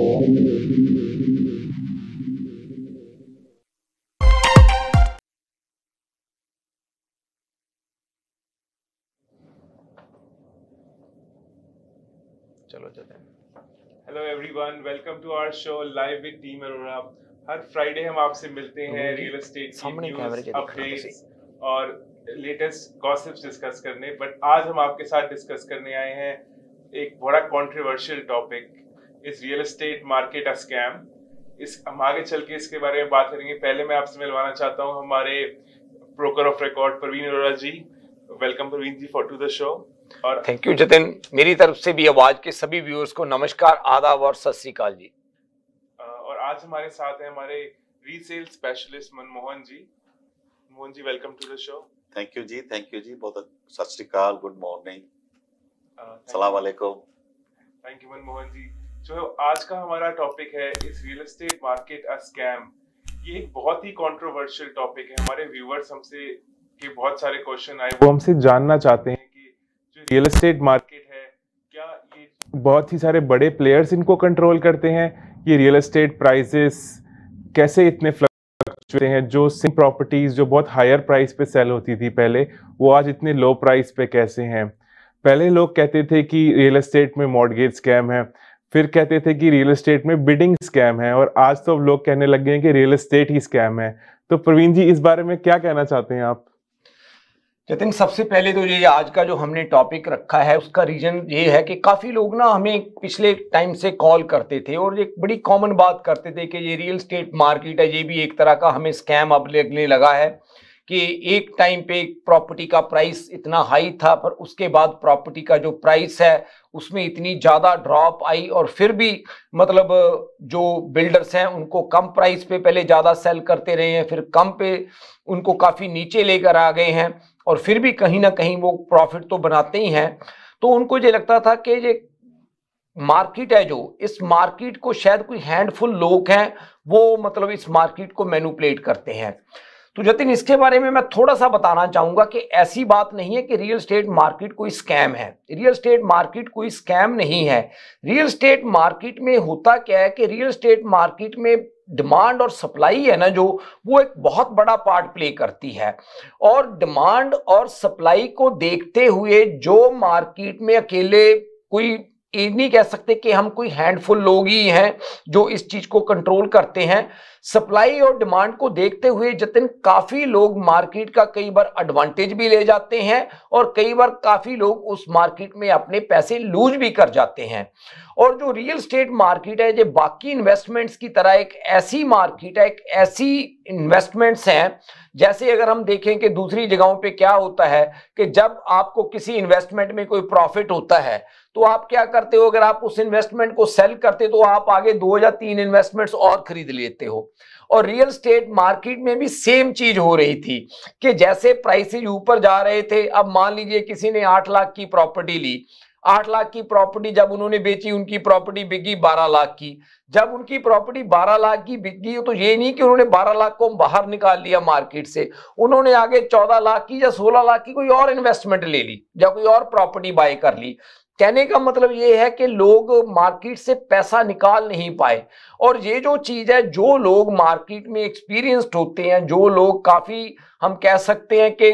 चलो Jatin. Hello everyone, welcome to our show live with team Arora. हर Friday हम आपसे मिलते हैं रियल एस्टेट की न्यूज़, अपडेट्स और लेटेस्ट गॉसिप्स डिस्कस करने। बट आज हम आपके साथ डिस्कस करने आए हैं एक बड़ा कंट्रोवर्शियल टॉपिक, इस real estate market a scam. हम आगे चल के इसके बारे में बात करेंगे। पहले मैं आपसे मिलवाना चाहता हूं हमारे broker of record Praveen Arora ji. Welcome Praveen ji for to the show. और थैंक यू जतिन, मेरी तरफ से भी आवाज के सभी व्यूअर्स को नमस्कार, आदाब और सत श्री अकाल जी। और आज हमारे साथ हैं हमारे resale specialist Manmohan ji. Mohan ji, welcome to the show. Thank you जी, बहुत सत श्री अकाल, गुड मॉर्निंग, अस्सलाम वालेकुम। Thank you Manmohan ji. जो आज का हमारा टॉपिक है, इस real estate market a scam, ये एक बहुत ही कंट्रोवर्शियल टॉपिक है। हमारे व्यूअर्स हमसे के बहुत सारे क्वेश्चन आए, वो हमसे जानना चाहते हैं कि जो रियल एस्टेट मार्केट है, क्या ये बहुत ही सारे बड़े प्लेयर्स इनको कंट्रोल करते हैं? ये रियल एस्टेट प्राइसेस कैसे इतने फ्लक्चुएट हैं? जो सेम प्रॉपर्टीज जो बहुत हायर प्राइस पे सेल होती थी पहले, वो आज इतने लो प्राइस पे कैसे हैं? पहले लोग कहते थे कि रियल एस्टेट में मॉर्गेज स्कैम है, फिर कहते थे कि रियल एस्टेट में बिडिंग स्कैम है, और आज तो अब लोग कहने लग गए हैं कि रियल एस्टेट ही स्कैम है। तो प्रवीण जी, इस बारे में क्या कहना चाहते हैं आप? जतिन, सबसे पहले तो ये आज का जो हमने टॉपिक रखा है उसका रीजन ये है कि काफी लोग ना हमें पिछले टाइम से कॉल करते थे और एक बड़ी कॉमन बात करते थे कि ये रियल एस्टेट मार्केट है, ये भी एक तरह का हमें स्कैम अब लगने लगा है कि एक टाइम पे प्रॉपर्टी का प्राइस इतना हाई था, पर उसके बाद प्रॉपर्टी का जो प्राइस है उसमें इतनी ज़्यादा ड्रॉप आई, और फिर भी मतलब जो बिल्डर्स हैं उनको कम प्राइस पे पहले ज़्यादा सेल करते रहे हैं, फिर कम पे उनको काफ़ी नीचे लेकर आ गए हैं, और फिर भी कहीं ना कहीं वो प्रॉफिट तो बनाते ही हैं। तो उनको ये लगता था कि ये मार्केट है, जो इस मार्केट को शायद कोई हैंडफुल लोग हैं वो मतलब इस मार्केट को मैनिपुलेट करते हैं। तो जतिन, इसके बारे में मैं थोड़ा सा बताना चाहूंगा कि ऐसी बात नहीं है कि रियल एस्टेट मार्केट कोई स्कैम है। रियल एस्टेट मार्केट कोई स्कैम नहीं है। रियल एस्टेट मार्केट में होता क्या है कि रियल एस्टेट मार्केट में डिमांड और सप्लाई है ना, जो वो एक बहुत बड़ा पार्ट प्ले करती है, और डिमांड और सप्लाई को देखते हुए जो मार्केट में अकेले कोई ये नहीं कह सकते कि हम कोई हैंडफुल लोग ही हैं जो इस चीज को कंट्रोल करते हैं। सप्लाई और डिमांड को देखते हुए जतिन, काफी लोग मार्केट का कई बार एडवांटेज भी ले जाते हैं, और कई बार काफी लोग उस मार्केट में अपने पैसे लूज भी कर जाते हैं। और जो रियल एस्टेट मार्केट है, ये बाकी इन्वेस्टमेंट्स की तरह एक ऐसी मार्केट है, एक ऐसी इन्वेस्टमेंट्स हैं, जैसे अगर हम देखें कि दूसरी जगहों पे क्या होता है कि जब आपको किसी इन्वेस्टमेंट में कोई प्रॉफिट होता है तो आप क्या करते हो, अगर आप उस इन्वेस्टमेंट को सेल करते तो आप आगे 2 या 3 इन्वेस्टमेंट्स और खरीद लेते हो। और रियल एस्टेट मार्केट में भी सेम चीज हो रही थी कि जैसे प्राइसेज ऊपर जा रहे थे, अब मान लीजिए किसी ने 8 लाख की प्रॉपर्टी ली, 8 लाख की प्रॉपर्टी जब उन्होंने बेची, उनकी प्रॉपर्टी बिकी 12 लाख की। जब उनकी प्रॉपर्टी 12 लाख की बिक गई तो ये नहीं कि उन्होंने 12 लाख को बाहर निकाल लिया मार्केट से, उन्होंने आगे 14 लाख की या 16 लाख की कोई और इन्वेस्टमेंट ले ली या कोई और प्रॉपर्टी बाय कर ली। कहने का मतलब ये है कि लोग मार्केट से पैसा निकाल नहीं पाए। और ये जो चीज है, जो लोग मार्केट में एक्सपीरियंस्ड होते हैं, जो लोग काफी हम कह सकते हैं कि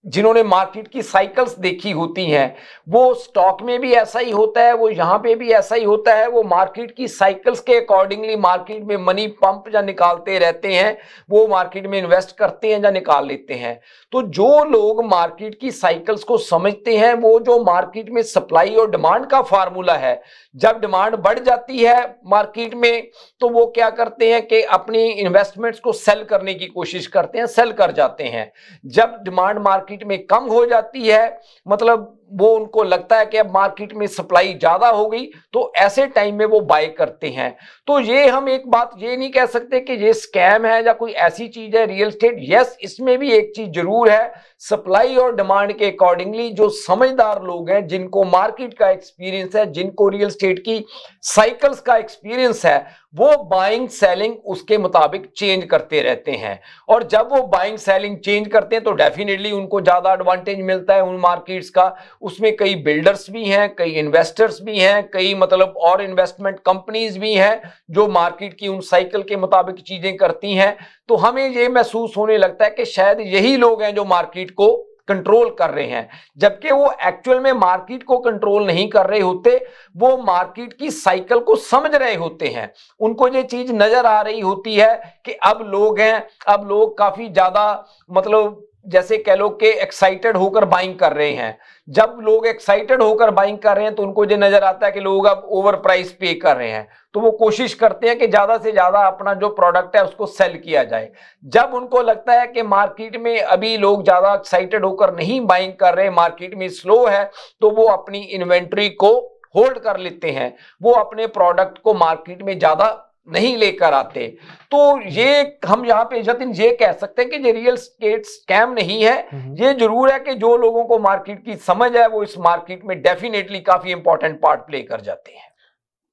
जिन्होंने मार्केट की साइकिल्स देखी होती हैं, वो स्टॉक में भी ऐसा ही होता है, वो यहाँ पे भी ऐसा ही होता है, वो मार्केट की साइकिल्स के अकॉर्डिंगली मार्केट में मनी पंप या निकालते रहते हैं, वो मार्केट में इन्वेस्ट करते हैं या निकाल लेते हैं। तो जो लोग मार्केट की साइकिल्स को समझते हैं, वो जो मार्केट में सप्लाई और डिमांड का फार्मूला है, जब डिमांड बढ़ जाती है मार्केट में तो वो क्या करते हैं कि अपनी इन्वेस्टमेंट्स को सेल करने की कोशिश करते हैं, सेल कर जाते हैं। जब डिमांड मार्केट में कम हो जाती है, मतलब वो उनको लगता है कि अब मार्केट में सप्लाई ज्यादा हो गई, तो ऐसे टाइम में वो बाय करते हैं। तो ये हम एक बात ये नहीं कह सकते कि ये स्कैम है या कोई ऐसी चीज है रियल एस्टेट। यस, इसमें भी एक चीज जरूर है, सप्लाई और डिमांड के अकॉर्डिंगली जो समझदार लोग हैं, जिनको मार्केट का एक्सपीरियंस है, जिनको रियल एस्टेट की साइकिल्स का एक्सपीरियंस है, वो बाइंग सेलिंग उसके मुताबिक चेंज करते रहते हैं। और जब वो बाइंग सेलिंग चेंज करते हैं तो डेफिनेटली उनको ज्यादा एडवांटेज मिलता है उन मार्केट्स का, उसमें कई बिल्डर्स भी हैं, कई इन्वेस्टर्स भी हैं, कई मतलब और इन्वेस्टमेंट कंपनीज भी हैं जो मार्केट की उन साइकिल के मुताबिक चीजें करती हैं। तो हमें ये महसूस होने लगता है कि शायद यही लोग हैं जो मार्केट को कंट्रोल कर रहे हैं, जबकि वो एक्चुअल में मार्केट को कंट्रोल नहीं कर रहे होते, वो मार्केट की साइकिल को समझ रहे होते हैं। उनको ये चीज नजर आ रही होती है कि अब लोग हैं, अब लोग काफी ज्यादा मतलब जैसे कह लो कि एक्साइटेड होकर बाइंग कर रहे हैं। जब लोग एक्साइटेड होकर बाइंग कर रहे हैं तो उनको ये नजर आता है कि लोग अब ओवर प्राइस पे कर रहे हैं, तो वो कोशिश करते हैं कि ज्यादा से ज्यादा अपना जो प्रोडक्ट है उसको सेल किया जाए। जब उनको लगता है कि मार्केट में अभी लोग ज्यादा एक्साइटेड होकर नहीं बाइंग कर रहे, मार्केट में स्लो है, तो वो अपनी इन्वेंट्री को होल्ड कर लेते हैं, वो अपने प्रोडक्ट को मार्केट में ज्यादा नहीं लेकर आते। तो ये हम यहाँ पे जतिन ये कह सकते हैं कि ये रियल एस्टेट स्कैम नहीं है। ये जरूर है कि जो लोगों को मार्केट की समझ है वो इस मार्केट में डेफिनेटली काफी इंपॉर्टेंट पार्ट प्ले कर जाते हैं।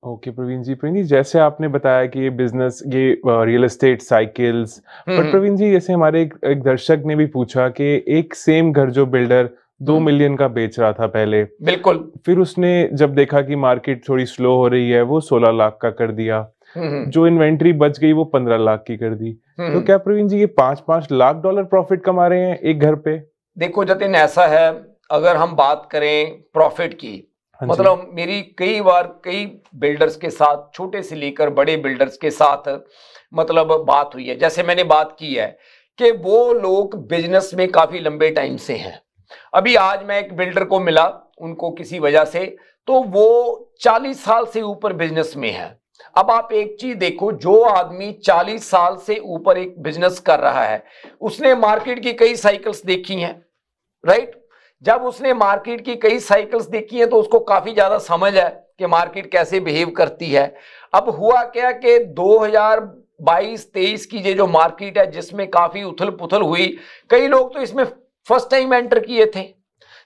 ओके प्रवीण जी, जैसे आपने बताया कि ये बिजनेस, ये रियल एस्टेट साइकिल्स, पर प्रवीण जी जैसे हमारे एक दर्शक ने भी पूछा कि एक सेम घर जो बिल्डर 2 मिलियन का बेच रहा था पहले, बिल्कुल, फिर उसने जब देखा कि मार्केट थोड़ी स्लो हो रही है वो 16 लाख का कर दिया, जो इन्वेंट्री बच गई वो 15 लाख की कर दी। तो क्या प्रवीण जी ये 5-5 लाख डॉलर प्रॉफिट कमा रहे हैं एक घर पे? देखो जतिन, ऐसा है, अगर हम बात करें प्रॉफिट की, मतलब मेरी कई बार कई बिल्डर्स के साथ, छोटे से लेकर बड़े बिल्डर्स के साथ मतलब बात हुई है। जैसे मैंने बात की है कि वो लोग बिजनेस में काफी लंबे टाइम से हैं। अभी आज मैं एक बिल्डर को मिला, उनको किसी वजह से, तो वो 40 साल से ऊपर बिजनेस में है। अब आप एक चीज देखो, जो आदमी 40 साल से ऊपर एक बिजनेस कर रहा है, उसने मार्केट की कई साइकिल्स देखी हैं, राइट? जब उसने मार्केट की कई साइकिल्स देखी हैं तो उसको काफी ज्यादा समझ है कि मार्केट कैसे बिहेव करती है। अब हुआ क्या कि 2022-23 की ये जो मार्केट है जिसमें काफी उथल पुथल हुई, कई लोग तो इसमें फर्स्ट टाइम एंटर किए थे।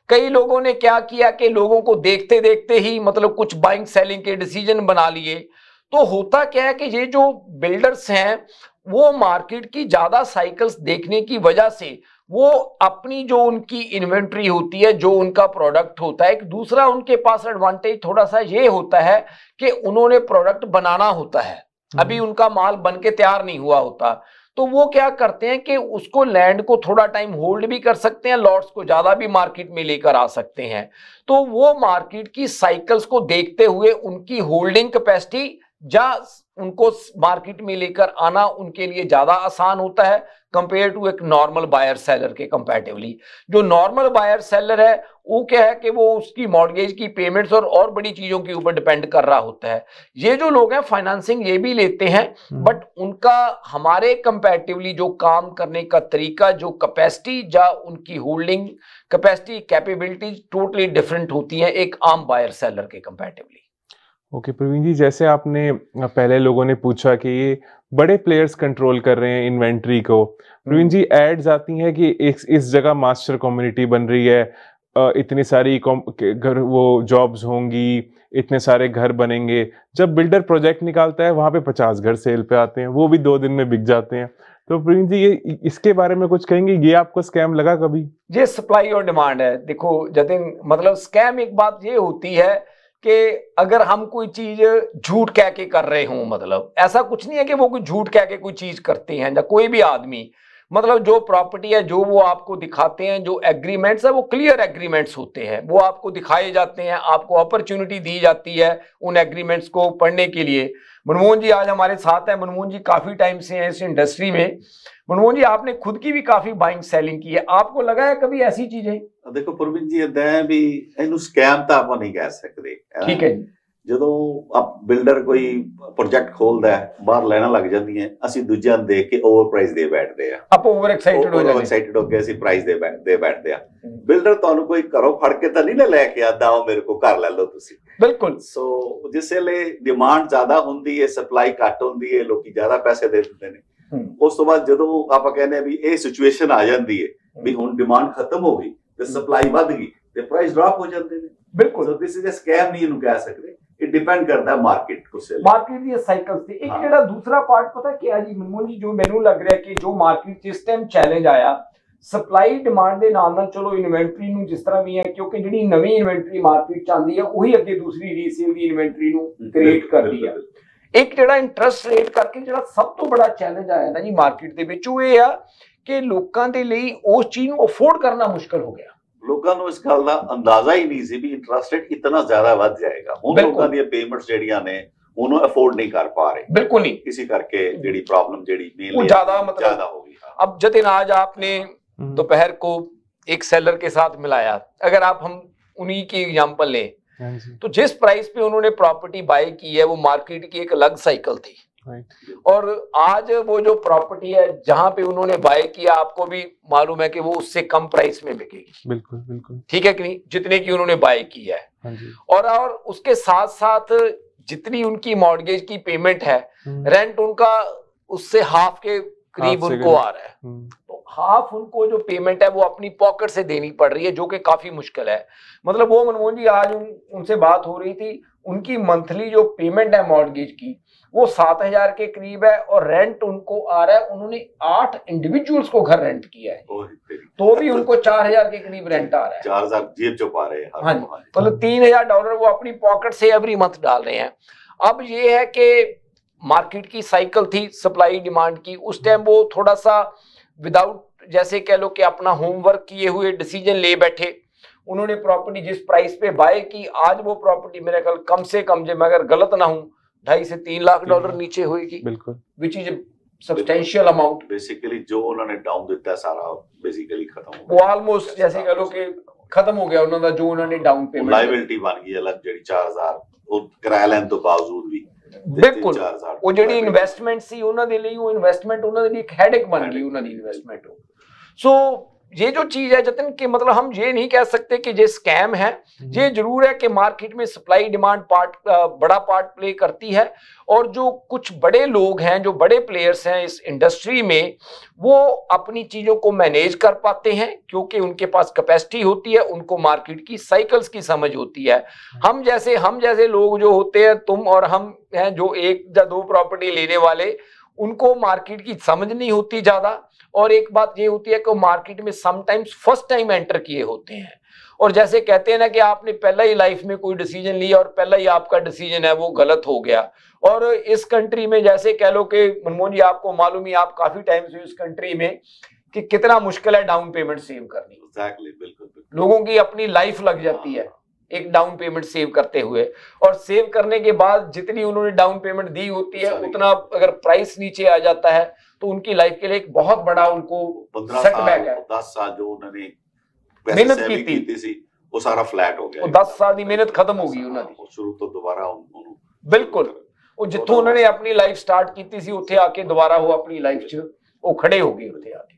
कई लोगों ने क्या किया कि लोगों को देखते देखते ही मतलब कुछ बाइंग सेलिंग के डिसीजन बना लिए। तो होता क्या है कि ये जो बिल्डर्स हैं वो मार्केट की ज्यादा साइकिल्स देखने की वजह से वो अपनी जो उनकी इन्वेंट्री होती है, जो उनका प्रोडक्ट होता है, एक दूसरा उनके पास एडवांटेज थोड़ा सा ये होता है कि उन्होंने प्रोडक्ट बनाना होता है, अभी उनका माल बन के तैयार नहीं हुआ होता। तो वो क्या करते हैं कि उसको लैंड को थोड़ा टाइम होल्ड भी कर सकते हैं, लॉट्स को ज्यादा भी मार्केट में लेकर आ सकते हैं। तो वो मार्केट की साइकिल्स को देखते हुए उनकी होल्डिंग कैपेसिटी या उनको मार्केट में लेकर आना उनके लिए ज्यादा आसान होता है कंपेयर टू एक नॉर्मल बायर सेलर के कंपैरेटिवली। जो नॉर्मल बायर सेलर है वो क्या है कि वो उसकी मॉर्गेज की पेमेंट्स और बड़ी चीजों के ऊपर डिपेंड कर रहा होता है। ये जो लोग हैं फाइनेंसिंग ये भी लेते हैं, बट उनका हमारे कंपैरेटिवली जो काम करने का तरीका, जो कैपेसिटी या उनकी holding capacity, capability totally different होती है एक आम बायर सेलर के कंपैरेटिवली। ओके प्रवीण जी, जैसे आपने पहले लोगों ने पूछा कि ये बड़े प्लेयर्स कंट्रोल कर रहे हैं इन्वेंट्री को, प्रवीण जी एड्स आती हैं कि इस जगह मास्टर कम्युनिटी बन रही है, इतनी सारी घर वो जॉब्स होंगी, इतने सारे घर बनेंगे। जब बिल्डर प्रोजेक्ट निकालता है वहां पे 50 घर सेल पे आते हैं, वो भी 2 दिन में बिक जाते हैं। तो प्रवीण जी ये इसके बारे में कुछ कहेंगे, ये आपको स्कैम लगा कभी? ये सप्लाई और डिमांड है। देखो जतिन, मतलब स्कैम एक बात ये होती है कि अगर हम कोई चीज झूठ कह के कर रहे हों, मतलब ऐसा कुछ नहीं है कि वो कोई झूठ कह के कोई चीज करते हैं, या कोई भी आदमी, मतलब जो प्रॉपर्टी है जो वो आपको दिखाते हैं, जो एग्रीमेंट्स है वो क्लियर एग्रीमेंट्स होते हैं, वो आपको दिखाए जाते हैं, आपको अपॉर्चुनिटी दी जाती है उन एग्रीमेंट्स को पढ़ने के लिए। मनमोहन जी आज हमारे साथ हैं। मनमोहन जी काफी टाइम से हैं इस इंडस्ट्री में। मनमोहन जी आपने खुद की भी काफी बाइंग सेलिंग की है, आपको लगा है कभी ऐसी चीजें? देखो प्रवीण जी, इदां है भी ਇਹਨੂੰ ਸਕੈਮ ਤਾਂ ਆਪਾਂ ਨਹੀਂ ਕਹਿ ਸਕਦੇ। ਠੀਕ ਹੈ ਜੀ। ਜਦੋਂ ਆਪ ਬਿਲਡਰ ਕੋਈ ਪ੍ਰੋਜੈਕਟ ਖੋਲਦਾ ਹੈ, ਬਾਹਰ ਲੈਣਾ ਲੱਗ ਜਾਂਦੀਆਂ, ਅਸੀਂ ਦੂਜਿਆਂ ਨੂੰ ਦੇਖ ਕੇ ਓਵਰ ਪ੍ਰਾਈਸ ਦੇ ਬੈਠਦੇ ਆ। ਆਪਾਂ ਓਵਰ ਐਕਸਾਈਟਡ ਹੋ ਜਾਂਦੇ, ਐਕਸਾਈਟਡ ਹੋ ਕੇ ਅਸੀਂ ਪ੍ਰਾਈਸ ਦੇ ਬੈਠਦੇ ਆ। ਬਿਲਡਰ ਤੁਹਾਨੂੰ ਕੋਈ ਘਰੋਂ ਫੜ ਕੇ ਤਾਂ ਨਹੀਂ ਲੈ ਕੇ ਆਂਦਾ, ਉਹ ਮੇਰੇ ਕੋਲ ਘਰ ਲੈ ਲਓ ਤੁਸੀਂ। ਬਿਲਕੁਲ। ਸੋ ਜਿਸ ਵੇਲੇ ਡਿਮਾਂਡ ਜ਼ਿਆਦਾ ਹੁੰਦੀ ਹੈ, ਸਪਲਾਈ ਘੱਟ ਹੁੰਦੀ ਹੈ, ਲੋਕੀ ਜ਼ਿਆਦਾ ਪੈਸੇ ਦੇ ਦਿੰਦੇ ਨੇ। ਉਸ ਤੋਂ ਬਾਅਦ ਜਦੋਂ ਆਪਾਂ ਕਹਿੰਦੇ ਆ ਵੀ ਇਹ ਸਿਚੁਏਸ਼ਨ ਆ ਜਾਂਦੀ ਹੈ ਵੀ ਹੁਣ ਡਿਮਾਂਡ ਖਤਮ ਹੋ ਗਈ ਤੇ ਸਪਲਾਈ ਵੱਧ ਗਈ ਤੇ ਪ੍ਰਾਈਸ ਡ੍ਰੌਪ ਹੋ ਜਾਂਦੇ ਨੇ। ਬਿਲਕੁਲ। ਸੋ ਦਿਸ ਇਜ਼ ਅ ਸਕੈਮ ਨਹੀਂ ਇਹਨੂੰ ਕਹਿ ਸਕਦੇ, ਇਹ ਡਿਪੈਂਡ ਕਰਦਾ ਮਾਰਕੀਟ ਉਸੇ ਮਾਰਕੀਟ ਦੀ ਸਾਈਕਲ ਤੇ। ਇੱਕ ਜਿਹੜਾ ਦੂਸਰਾ ਪਾਰਟ ਪਤਾ ਕੀ ਹੈ ਜੀ मनमोहन जी, जो ਮੈਨੂੰ ਲੱਗ ਰਿਹਾ ਕਿ जो मार्केट जिस टाइम चैलेंज आया, ਸਪਲਾਈ ਡਿਮਾਂਡ ਦੇ ਨਾਲ ਨਾਲ ਚਲੋ ਇਨਵੈਂਟਰੀ ਨੂੰ ਜਿਸ ਤਰ੍ਹਾਂ ਵੀ ਹੈ, ਕਿਉਂਕਿ ਜਿਹੜੀ ਨਵੀਂ ਇਨਵੈਂਟਰੀ ਮਾਰਕੀਟ ਚ ਆਉਂਦੀ ਹੈ ਉਹੀ ਅੱਗੇ ਦੂਸਰੀ ਰੀਸੇਲ ਦੀ ਇਨਵੈਂਟਰੀ ਨੂੰ ਕ੍ਰੀਏਟ ਕਰਦੀ ਹੈ। ਇੱਕ ਜਿਹੜਾ ਇੰਟਰਸਟ ਰੇਟ ਕਰਕੇ ਜਿਹੜਾ ਸਭ ਤੋਂ ਬੜਾ ਚੈਲੰਜ ਆਇਆ ਨਾ ਜੀ ਮਾਰਕੀਟ ਦੇ ਵਿੱਚ, ਉਹ ਇਹ ਆ ਕਿ ਲੋਕਾਂ ਦੇ ਲਈ ਉਸ ਚੀਜ਼ ਨੂੰ ਅਫੋਰਡ ਕਰਨਾ ਮੁਸ਼ਕਲ ਹੋ ਗਿਆ। ਲੋਕਾਂ ਨੂੰ ਇਸ ਗੱਲ ਦਾ ਅੰਦਾਜ਼ਾ ਹੀ ਨਹੀਂ ਸੀ ਵੀ ਇੰਟਰਸਟ ਰੇਟ ਇਤਨਾ ਜ਼ਿਆਦਾ ਵੱਧ ਜਾਏਗਾ। ਹੁਣ ਲੋਕਾਂ ਦੀਆਂ ਪੇਮੈਂਟਸ ਜਿਹੜੀਆਂ ਨੇ ਉਹਨੂੰ ਅਫੋਰਡ ਨਹੀਂ ਕਰ ਪਾ ਰਹੇ, ਬਿल्कुल नहीं। इसी करके ਜਿਹੜੀ प्रॉब्लम ਜਿਹੜੀ वो ज्यादा मतलब ज्यादा हो गई। अब जतिन आज आपने दोपहर को एक सेलर के साथ मिलाया, अगर आप हम उन्हीं की एग्जांपल लें तो जिस प्राइस पे उन्होंने प्रॉपर्टी बाय की है वो मार्केट की एक अलग साइकिल थी, और आज वो जो प्रॉपर्टी है जहां पे उन्होंने बाय किया आपको भी मालूम है कि वो उससे कम प्राइस में बिकेगी। बिल्कुल बिल्कुल ठीक है कि नहीं, जितने की उन्होंने बाय की है। और उसके साथ साथ जितनी उनकी मॉर्गेज की पेमेंट है, रेंट उनका उससे हाफ के करीब उनको आ रहा है। तो हाफ उनको जो पेमेंट है वो अपनी पॉकेट से देनी पड़ रही है, जो कि काफी मुश्किल है। मतलब वो मनमोहन जी आज उनसे बात हो रही थी, उनकी मंथली जो पेमेंट है मॉर्गेज की वो 7,000 के करीब है, और रेंट उनको आ रहा है, उन्होंने 8 इंडिविजुअल्स को घर रेंट किया है तो भी उनको 4,000 के करीब रेंट आ रहा है। 4,000 जेब जो पा रहे हैं। हाँ, मतलब $3,000 वो अपनी पॉकेट से एवरी मंथ डाल रहे हैं। अब ये है कि मार्केट की साइकिल थी सप्लाई डिमांड की, उस टाइम वो थोड़ा सा विदाउट जैसे कह लो कि अपना होमवर्क किए हुए डिसीजन ले बैठे। उन्होंने प्रॉपर्टी जिस प्राइस पे बाय की, आज वो प्रॉपर्टी मेरे ख्याल कम से कम, जब मैं अगर गलत ना हूं, $2.5 से $3 लाख नीचे होगी, बिल्कुल, which is substantial amount. Basically जो उन्होंने डाउन दिता सारा बेसिकली खत्म हो गया, वो ऑलमोस्ट जैसे कह लो कि खत्म हो गया उन्होंने जो उन्होंने डाउन पेमेंट, लायबिलिटी बन गई अलग ਜਿਹੜੀ 4,000 ਉਹ ਕਿਰਾਇਆ ਲੈਣ ਤੋਂ ਬਾਵਜੂਦ ਵੀ। ਬਿਲਕੁਲ, ਉਹ ਜਿਹੜੀ ਇਨਵੈਸਟਮੈਂਟ ਸੀ ਉਹਨਾਂ ਦੇ ਲਈ, ਉਹ ਇਨਵੈਸਟਮੈਂਟ ਉਹਨਾਂ ਦੇ ਲਈ ਇੱਕ ਹੈਡੇਕ ਬਣ ਗਈ ਉਹਨਾਂ ਦੀ ਇਨਵੈਸਟਮੈਂਟ। सो ये जो चीज है जतिन कि मतलब हम ये नहीं कह सकते कि ये स्कैम है, ये जरूर है कि मार्केट में सप्लाई डिमांड बड़ा पार्ट प्ले करती है, और जो कुछ बड़े लोग हैं, जो बड़े प्लेयर्स हैं इस इंडस्ट्री में, वो अपनी चीजों को मैनेज कर पाते हैं क्योंकि उनके पास कैपेसिटी होती है, उनको मार्केट की साइकिल्स की समझ होती है। हम जैसे लोग जो होते हैं, तुम और हम हैं जो 1 या 2 प्रॉपर्टी लेने वाले, उनको मार्केट की समझ नहीं होती ज्यादा। और एक बात ये होती है कि मार्केट में समटाइम्स फर्स्ट टाइम एंटर किए होते हैं, और जैसे कहते हैं ना कि आपने पहला ही लाइफ में कोई डिसीजन लिया और पहला ही आपका डिसीजन है वो गलत हो गया। और इस कंट्री में जैसे कह लो कि मनमोहन जी आपको मालूम ही, आप काफी टाइम से इस कंट्री में, कि कितना मुश्किल है डाउन पेमेंट सेव करनी। बिल्कुल। लोगों की अपनी लाइफ लग जाती है एक डाउन पेमेंट सेव करते हुए, और सेव करने के बाद जितनी उन्होंने डाउन पेमेंट दी होती है उतना अगर प्राइस नीचे आ जाता है तो उनकी लाइफ के लिए एक बहुत बड़ा उनको सेटबैक है। 10 साल जो उन्होंने मेहनत की थी वो सारा फ्लैट हो गया। 10 साल की मेहनत खत्म हो गई उन्होंने शुरू तो दोबारा बिल्कुल, वो जिथों उन्होंने अपनी लाइफ स्टार्ट की थी उत्थे आके दोबारा वो अपनी लाइफ च वो खड़े हो गए उत्थे आके।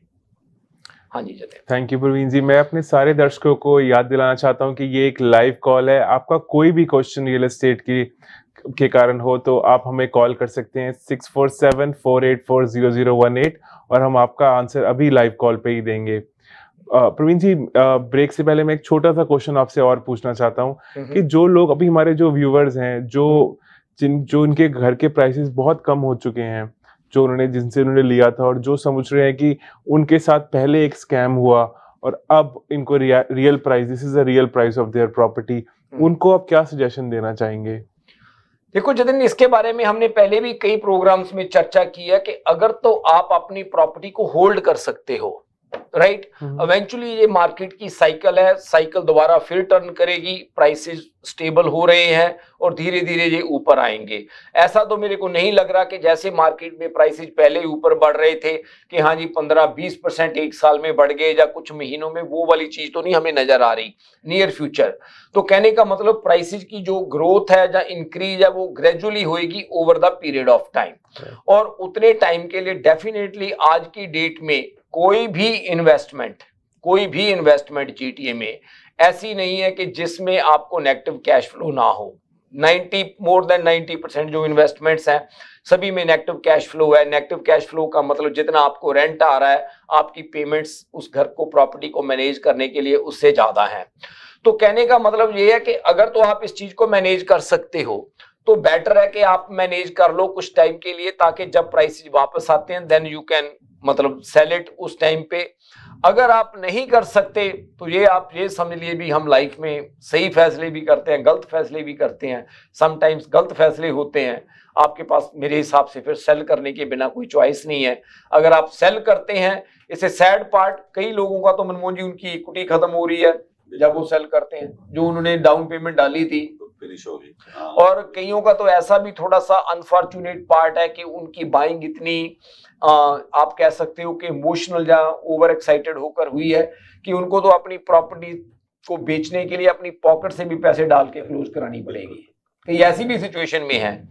हाँ जी जतिन, थैंक यू प्रवीण जी। मैं अपने सारे दर्शकों को याद दिलाना चाहता हूँ कि ये एक लाइव कॉल है। आपका कोई भी क्वेश्चन रियल एस्टेट के कारण हो तो आप हमें कॉल कर सकते हैं 6474840018, और हम आपका आंसर अभी लाइव कॉल पे ही देंगे। प्रवीण जी, ब्रेक से पहले मैं एक छोटा सा क्वेश्चन आपसे और पूछना चाहता हूँ कि जो लोग अभी हमारे जो व्यूवर्स हैं, जो इनके घर के प्राइसेस बहुत कम हो चुके हैं, जिनसे उन्होंने लिया था, और जो समझ रहे हैं कि उनके साथ पहले एक स्कैम हुआ और अब इनको real price, this is the real price of their property, उनको आप क्या सजेशन देना चाहेंगे? देखो जतिन, इसके बारे में हमने पहले भी कई प्रोग्राम्स में चर्चा की है कि अगर तो आप अपनी प्रॉपर्टी को होल्ड कर सकते हो, राइट, इवेंचुअली ये मार्केट की साइकिल है, साइकिल दोबारा फिर टर्न करेगी, प्राइसेस स्टेबल हो रहे हैं और धीरे धीरे ये ऊपर आएंगे। ऐसा तो मेरे को नहीं लग रहा कि जैसे मार्केट में प्राइसेस पहले ऊपर बढ़ रहे थे कि हाँ जी 15-20% एक साल में बढ़ गए या कुछ महीनों में, वो वाली चीज तो नहीं हमें नजर आ रही नियर फ्यूचर। तो कहने का मतलब प्राइसेस की जो ग्रोथ है या इंक्रीज है वो ग्रेजुअली होगी over the period of time, और उतने टाइम के लिए डेफिनेटली आज की डेट में कोई भी इन्वेस्टमेंट जीटीए में ऐसी नहीं है कि जिसमें आपको नेगेटिव कैश फ्लो ना हो। मोर देन 90% जो इन्वेस्टमेंट्स हैं सभी में नेगेटिव कैश फ्लो है। नेगेटिव कैश फ्लो का मतलब जितना आपको रेंट आ रहा है, आपकी पेमेंट्स उस घर को, प्रॉपर्टी को मैनेज करने के लिए उससे ज्यादा है। तो कहने का मतलब ये है कि अगर तो आप इस चीज को मैनेज कर सकते हो तो बेटर है कि आप मैनेज कर लो कुछ टाइम के लिए, ताकि जब प्राइसेस वापस आते हैं देन यू कैन मतलब सेल इट उस टाइम पे। अगर आप नहीं कर सकते तो ये आप ये समझ लिए भी हम लाइफ में सही फैसले भी करते हैं, गलत फैसले भी करते हैं, समटाइम्स गलत फैसले होते हैं। आपके पास मेरे हिसाब से फिर सेल करने के बिना कोई चॉइस नहीं है। अगर आप सेल करते हैं, इसे सैड पार्ट, कई लोगों का तो मनमोहन जी उनकी इक्विटी खत्म हो रही है जब वो सेल करते हैं, जो उन्होंने डाउन पेमेंट डाली थी फिनिश हो गई। और कईयों का तो ऐसा भी थोड़ा सा अनफॉर्चुनेट पार्ट है कि उनकी बाइंग इतनी आप कह सकते हो कि इमोशनल या ओवर एक्साइटेड होकर हुई है कि उनको तो अपनी प्रॉपर्टी को बेचने के लिए अपनी पॉकेट से भी पैसे डाल के क्लोज करानी पड़ेगी। तो ये ऐसी भी सिचुएशन में है।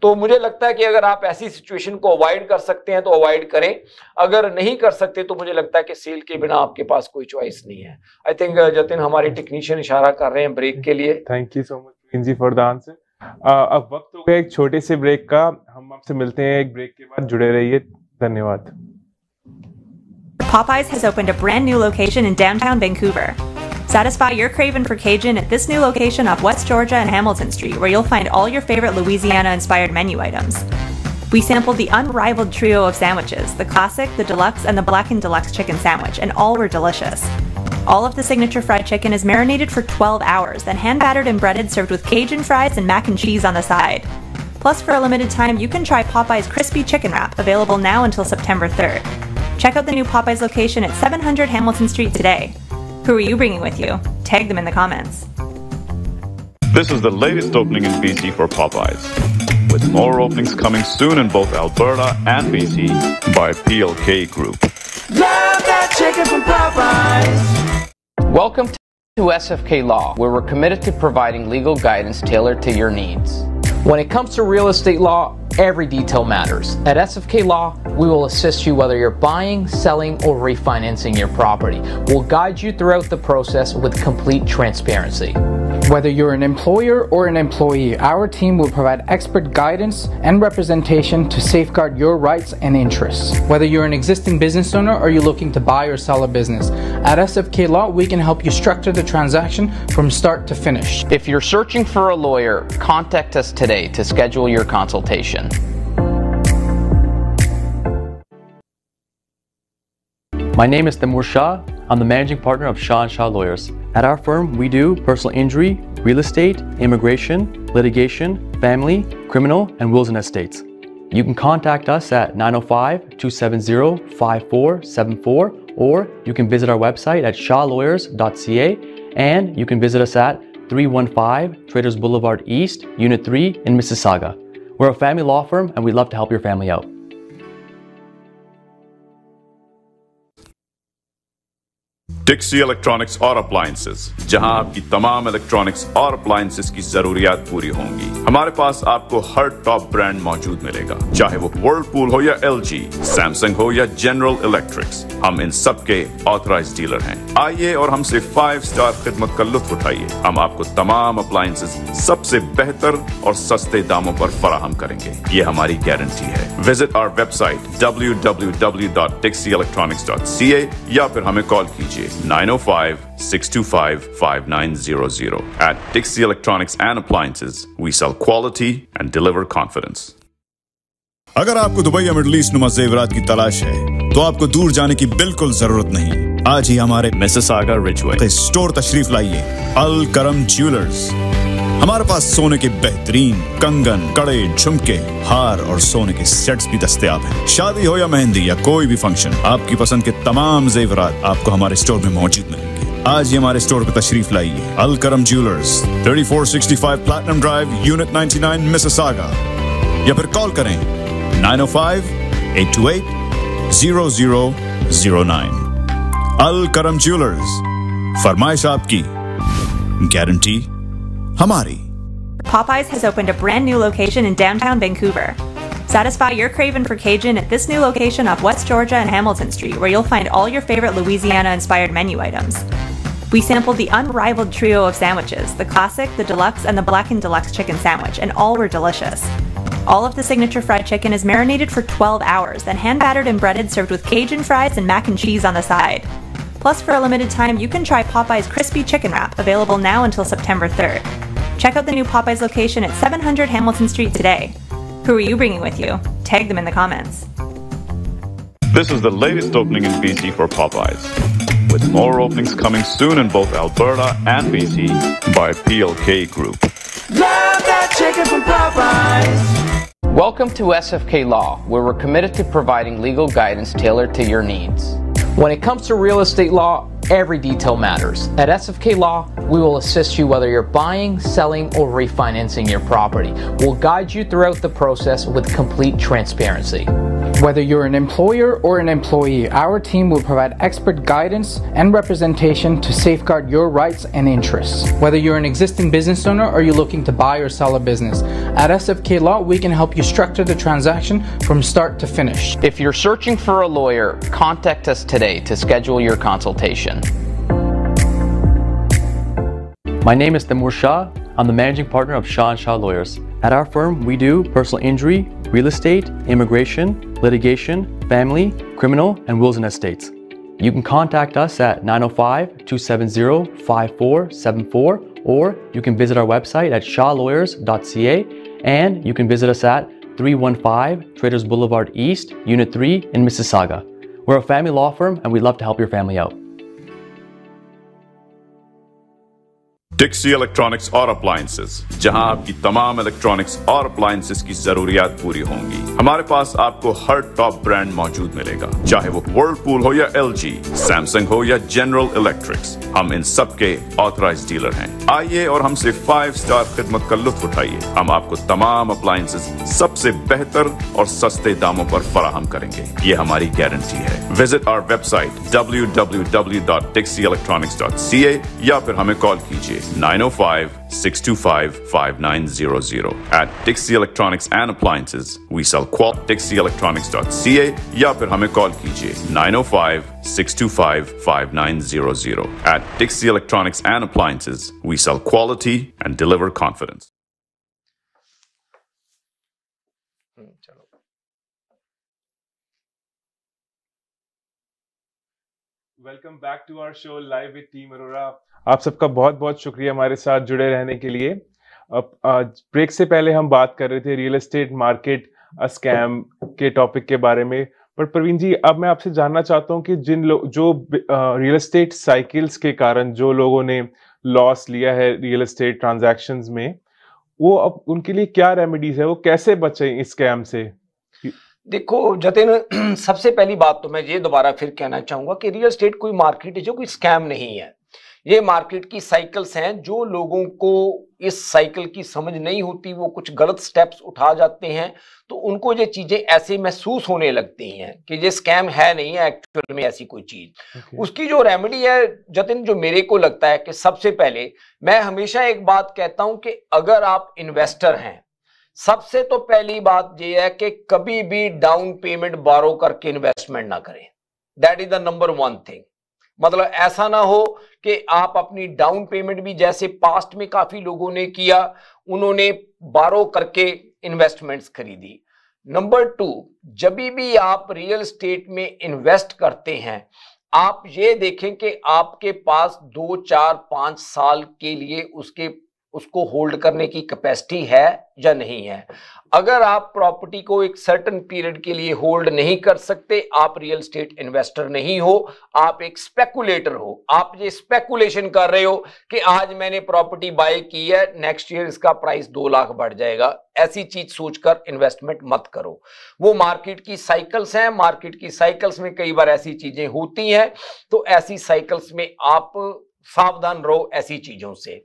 तो मुझे लगता है कि अगर आप ऐसी सिचुएशन को अवॉइड कर सकते हैं तो अवॉइड करें, अगर नहीं कर सकते तो मुझे लगता है कि सेल के बिना आपके पास कोई चॉइस नहीं है। आई थिंक जतिन हमारे टेक्नीशियन इशारा कर रहे हैं ब्रेक के लिए। Thank you so much ji for the answer. अब वक्त हो गया एक छोटे से ब्रेक का, हम आपसे मिलते हैं एक ब्रेक के बाद, जुड़े रहिए, धन्यवाद। Popeyes has opened a brand new location in downtown Vancouver. Satisfy your craving for Cajun at this new location off West Georgia and Hamilton Street, where you'll find all your favorite Louisiana-inspired menu items. We sampled the unrivaled trio of sandwiches, the classic, the deluxe, and the blackened deluxe chicken sandwich, and all were delicious. All of the signature fried chicken is marinated for 12 hours, then hand-battered and breaded, served with Cajun fries and mac and cheese on the side. Plus, for a limited time, you can try Popeye's Crispy Chicken Wrap, available now until September 3rd. Check out the new Popeye's location at 700 Hamilton Street today. Who are you bringing with you? Tag them in the comments. This is the latest opening in BC for Popeyes, with more openings coming soon in both Alberta and BC by PLK Group. Love that chicken from Popeyes. Welcome to SFK Law, where we're committed to providing legal guidance tailored to your needs. When it comes to real estate law, every detail matters. At SFK Law, we will assist you whether you're buying, selling, or refinancing your property. We'll guide you throughout the process with complete transparency. Whether you're an employer or an employee, our team will provide expert guidance and representation to safeguard your rights and interests. Whether you're an existing business owner or you're looking to buy or sell a business, at SFK Law, we can help you structure the transaction from start to finish. If you're searching for a lawyer, contact us today to schedule your consultation. My name is Taimur Shah. I'm the managing partner of Shah & Shah Lawyers. At our firm, we do personal injury, real estate, immigration, litigation, family, criminal, and wills and estates. You can contact us at 905-270-5474, or you can visit our website at shawlawyers.ca, and you can visit us at 315 Traders Boulevard East, Unit 3 in Mississauga. We're a family law firm, and we'd love to help your family out. Dixie Electronics और Appliances, जहां आपकी तमाम electronics और appliances की जरूरियात पूरी होंगी। हमारे पास आपको हर टॉप ब्रांड मौजूद मिलेगा, चाहे वो Whirlpool हो या LG, Samsung हो या General Electrics, हम इन सब के ऑथराइज्ड डीलर हैं। आइए और हमसे 5 स्टार खिदमत का लुत्फ उठाइए। हम आपको तमाम अप्लायंसेस सबसे बेहतर और सस्ते दामों पर फराहम करेंगे, ये हमारी गारंटी है। विजिट आवर वेबसाइट www.dixieelectronics.ca या फिर हमें कॉल कीजिए 905-625-5900. At Dixie Electronics and Appliances, we sell quality and deliver confidence. अगर आपको दुबई या मिडिल ईस्ट नुमा ज़ेवरात की तलाश है तो आपको दूर जाने की बिल्कुल जरूरत नहीं। आज ही हमारे मिसिसागा रिजवे स्टोर तशरीफ लाइए। अल करम ज्वेलर्स। हमारे पास सोने के बेहतरीन कंगन, कड़े, झुमके, हार और सोने के सेट्स भी दस्तयाब हैं। शादी हो या मेहंदी या कोई भी फंक्शन, आपकी पसंद के तमाम जेवरात आपको हमारे स्टोर में मौजूद मिलेंगे। आज ही हमारे स्टोर पर तशरीफ लाइए। अल करम jewellers, 3465 platinum drive, unit 99, Mississauga, या फिर कॉल करें 905-828-0009। अल करम ज्वेलर्स, फरमाइश आपकी, गारंटी हमारी। Popeyes has opened a brand new location in downtown Vancouver. Satisfy your craving for Cajun at this new location off West Georgia and Hamilton Street, where you'll find all your favorite Louisiana-inspired menu items. We sampled the unrivaled trio of sandwiches, the classic, the deluxe, and the blackened deluxe chicken sandwich, and all were delicious. All of the signature fried chicken is marinated for 12 hours, then hand-battered and breaded, served with Cajun fries and mac and cheese on the side. Plus, for a limited time, you can try Popeye's Crispy Chicken Wrap, available now until September 3rd. Check out the new Popeyes location at 700 Hamilton Street today. Who are you bringing with you? Tag them in the comments. This is the latest opening in BC for Popeyes, with more openings coming soon in both Alberta and BC by PLK Group. Love that chicken from Popeyes. Welcome to SFK Law, where we're committed to providing legal guidance tailored to your needs. When it comes to real estate law, every detail matters. At SFK Law, we will assist you whether you're buying, selling, or refinancing your property. We'll guide you throughout the process with complete transparency. Whether you're an employer or an employee, our team will provide expert guidance and representation to safeguard your rights and interests. Whether you're an existing business owner or you're looking to buy or sell a business, at SFK Law, we can help you structure the transaction from start to finish. If you're searching for a lawyer, contact us today to schedule your consultation. My name is Timur Shah. I'm the managing partner of Shah & Shah Lawyers. At our firm, we do personal injury, real estate, immigration, litigation, family, criminal, and wills and estates. You can contact us at 905-270-5474, or you can visit our website at shawlawyers.ca, and you can visit us at 315 Traders Boulevard East, Unit 3 in Mississauga. We're a family law firm, and we'd love to help your family out. Dixie Electronics और Appliances, जहां आपकी तमाम electronics और appliances की जरूरियात पूरी होंगी। हमारे पास आपको हर टॉप ब्रांड मौजूद मिलेगा, चाहे वो वर्लपूल हो या LG, सैमसंग हो या जनरल इलेक्ट्रिक्स। हम इन सब के ऑथराइज्ड डीलर हैं। आइए और हमसे 5 स्टार खिदमत का लुत्फ उठाइए। हम आपको तमाम अप्लायंसेस सबसे बेहतर और सस्ते दामों पर फराहम करेंगे, ये हमारी गारंटी है। विजिट आवर वेबसाइट www.dixieelectronics.ca या फिर हमें कॉल कीजिए 905-625-5900. At Dixie Electronics and Appliances, we sell dixieelectronics.ca या फिर हमें कॉल कीजिए 905-625-5900. At Dixie Electronics and Appliances, we sell quality and deliver confidence. Welcome back to our show live with team Arora. आप सबका बहुत बहुत शुक्रिया हमारे साथ जुड़े रहने के लिए। अब ब्रेक से पहले हम बात कर रहे थे रियल एस्टेट मार्केट स्कैम के टॉपिक के बारे में, पर प्रवीण जी अब मैं आपसे जानना चाहता हूं कि जो रियल एस्टेट साइकिल्स के कारण जो लोगों ने लॉस लिया है रियल एस्टेट ट्रांजैक्शंस में, वो अब उनके लिए क्या रेमेडीज है, वो कैसे बचे इस स्कैम से? देखो जतिन, सबसे पहली बात तो मैं ये दोबारा फिर कहना चाहूंगा कि रियल एस्टेट कोई मार्केट है जो कोई स्कैम नहीं है। ये मार्केट की साइकिल्स हैं। जो लोगों को इस साइकिल की समझ नहीं होती, वो कुछ गलत स्टेप्स उठा जाते हैं, तो उनको ये चीजें ऐसे महसूस होने लगती हैं कि ये स्कैम है, नहीं है एक्चुअल में ऐसी कोई चीज। उसकी जो रेमेडी है जतिन, जो मेरे को लगता है कि सबसे पहले मैं हमेशा एक बात कहता हूं कि अगर आप इन्वेस्टर हैं, सबसे तो पहली बात यह है कि कभी भी डाउन पेमेंट बारो करके इन्वेस्टमेंट ना करें। That is the number 1 thing. मतलब ऐसा ना हो कि आप अपनी डाउन पेमेंट भी, जैसे पास्ट में काफी लोगों ने किया, उन्होंने बारो करके इन्वेस्टमेंट्स खरीदी। नंबर 2, जब भी आप रियल एस्टेट में इन्वेस्ट करते हैं, आप ये देखें कि आपके पास 2, 4, 5 साल के लिए उसको होल्ड करने की कैपेसिटी है या नहीं है। अगर आप प्रॉपर्टी को एक सर्टेन पीरियड के लिए होल्ड नहीं कर सकते, आप रियल एस्टेट इन्वेस्टर नहीं हो, आप एक स्पेकुलेटर हो। आप ये स्पेकुलेशन कर रहे हो कि आज मैंने प्रॉपर्टी बाय की है, नेक्स्ट ईयर इसका प्राइस 2 लाख बढ़ जाएगा। ऐसी चीज सोचकर इन्वेस्टमेंट मत करो। वो मार्केट की साइकिल्स हैं, मार्केट की साइकिल्स में कई बार ऐसी चीजें होती हैं, तो ऐसी साइकिल्स में आप सावधान रहो ऐसी चीजों से।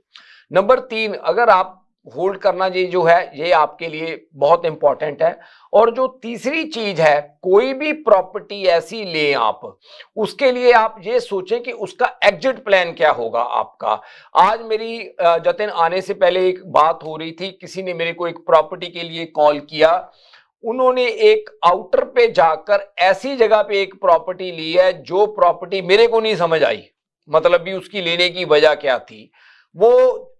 नंबर 3, अगर आप होल्ड करना ये जो है, ये आपके लिए बहुत इंपॉर्टेंट है। और जो तीसरी चीज है, कोई भी प्रॉपर्टी ऐसी ले आप, उसके लिए आप ये सोचें कि उसका एग्जिट प्लान क्या होगा आपका। आज मेरी जतिन आने से पहले एक बात हो रही थी, किसी ने मेरे को एक प्रॉपर्टी के लिए कॉल किया। उन्होंने एक आउटर पे जाकर ऐसी जगह पे एक प्रॉपर्टी ली है जो प्रॉपर्टी मेरे को नहीं समझ आई, मतलब भी उसकी लेने की वजह क्या थी। वो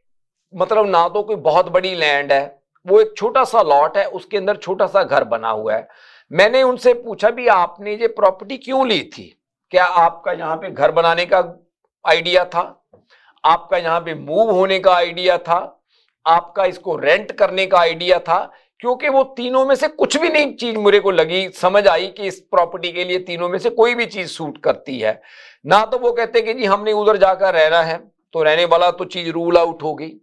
मतलब ना तो कोई बहुत बड़ी लैंड है, वो एक छोटा सा लॉट है, उसके अंदर छोटा सा घर बना हुआ है। मैंने उनसे पूछा भी आपने ये प्रॉपर्टी क्यों ली थी? क्या आपका यहाँ पे घर बनाने का आइडिया था? आपका यहाँ पे मूव होने का आइडिया था? आपका इसको रेंट करने का आइडिया था? क्योंकि वो तीनों में से कुछ भी नहीं चीज मेरे को लगी, समझ आई कि इस प्रॉपर्टी के लिए तीनों में से कोई भी चीज सूट करती है। ना तो वो कहते कि जी हमने उधर जाकर रहना है, तो रहने वाला तो चीज रूल आउट हो गई।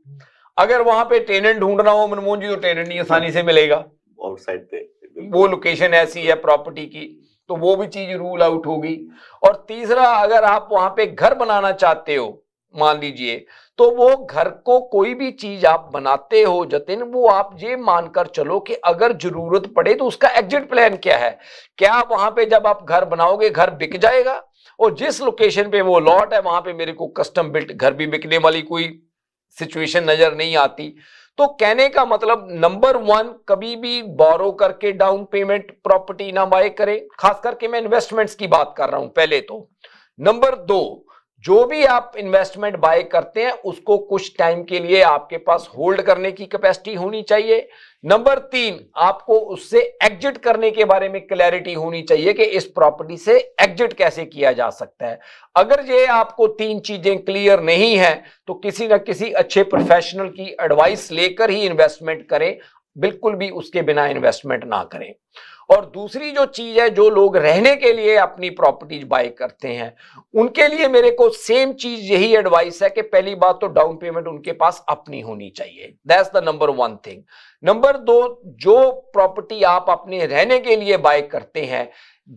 अगर वहां पे टेनेंट ढूंढना हो मनमोहन जी, तो टेनेंट नहीं आसानी से मिलेगा, आउटसाइड पे वो लोकेशन ऐसी है प्रॉपर्टी की, तो वो भी चीज रूल आउट होगी। और तीसरा, अगर आप वहां पे घर बनाना चाहते हो मान लीजिए, तो वो घर को कोई भी चीज आप बनाते हो जतिन, वो आप ये मानकर चलो कि अगर जरूरत पड़े तो उसका एग्जिट प्लान क्या है। क्या वहां पे जब आप घर बनाओगे घर बिक जाएगा, और जिस लोकेशन पे वो लॉट है वहां पे मेरे को कस्टम बिल्ट घर भी बिकने वाली कोई सिचुएशन नजर नहीं आती। तो कहने का मतलब नंबर 1, कभी भी बोरो करके डाउन पेमेंट प्रॉपर्टी ना बाय करें, खास करके मैं इन्वेस्टमेंट्स की बात कर रहा हूं पहले तो। नंबर 2, जो भी आप इन्वेस्टमेंट बाय करते हैं उसको कुछ टाइम के लिए आपके पास होल्ड करने की कैपेसिटी होनी चाहिए। नंबर 3, आपको उससे एग्जिट करने के बारे में क्लैरिटी होनी चाहिए कि इस प्रॉपर्टी से एग्जिट कैसे किया जा सकता है। अगर ये आपको 3 चीजें क्लियर नहीं है तो किसी न किसी अच्छे प्रोफेशनल की एडवाइस लेकर ही इन्वेस्टमेंट करें, बिल्कुल भी उसके बिना इन्वेस्टमेंट ना करें। और दूसरी जो चीज है, जो लोग रहने के लिए अपनी प्रॉपर्टीज बाय करते हैं उनके लिए मेरे को सेम चीज यही एडवाइस है कि पहली बात तो डाउन पेमेंट उनके पास अपनी होनी चाहिए, that's the number 1 thing. Number 2, जो प्रॉपर्टी आप अपने रहने के लिए बाय करते हैं,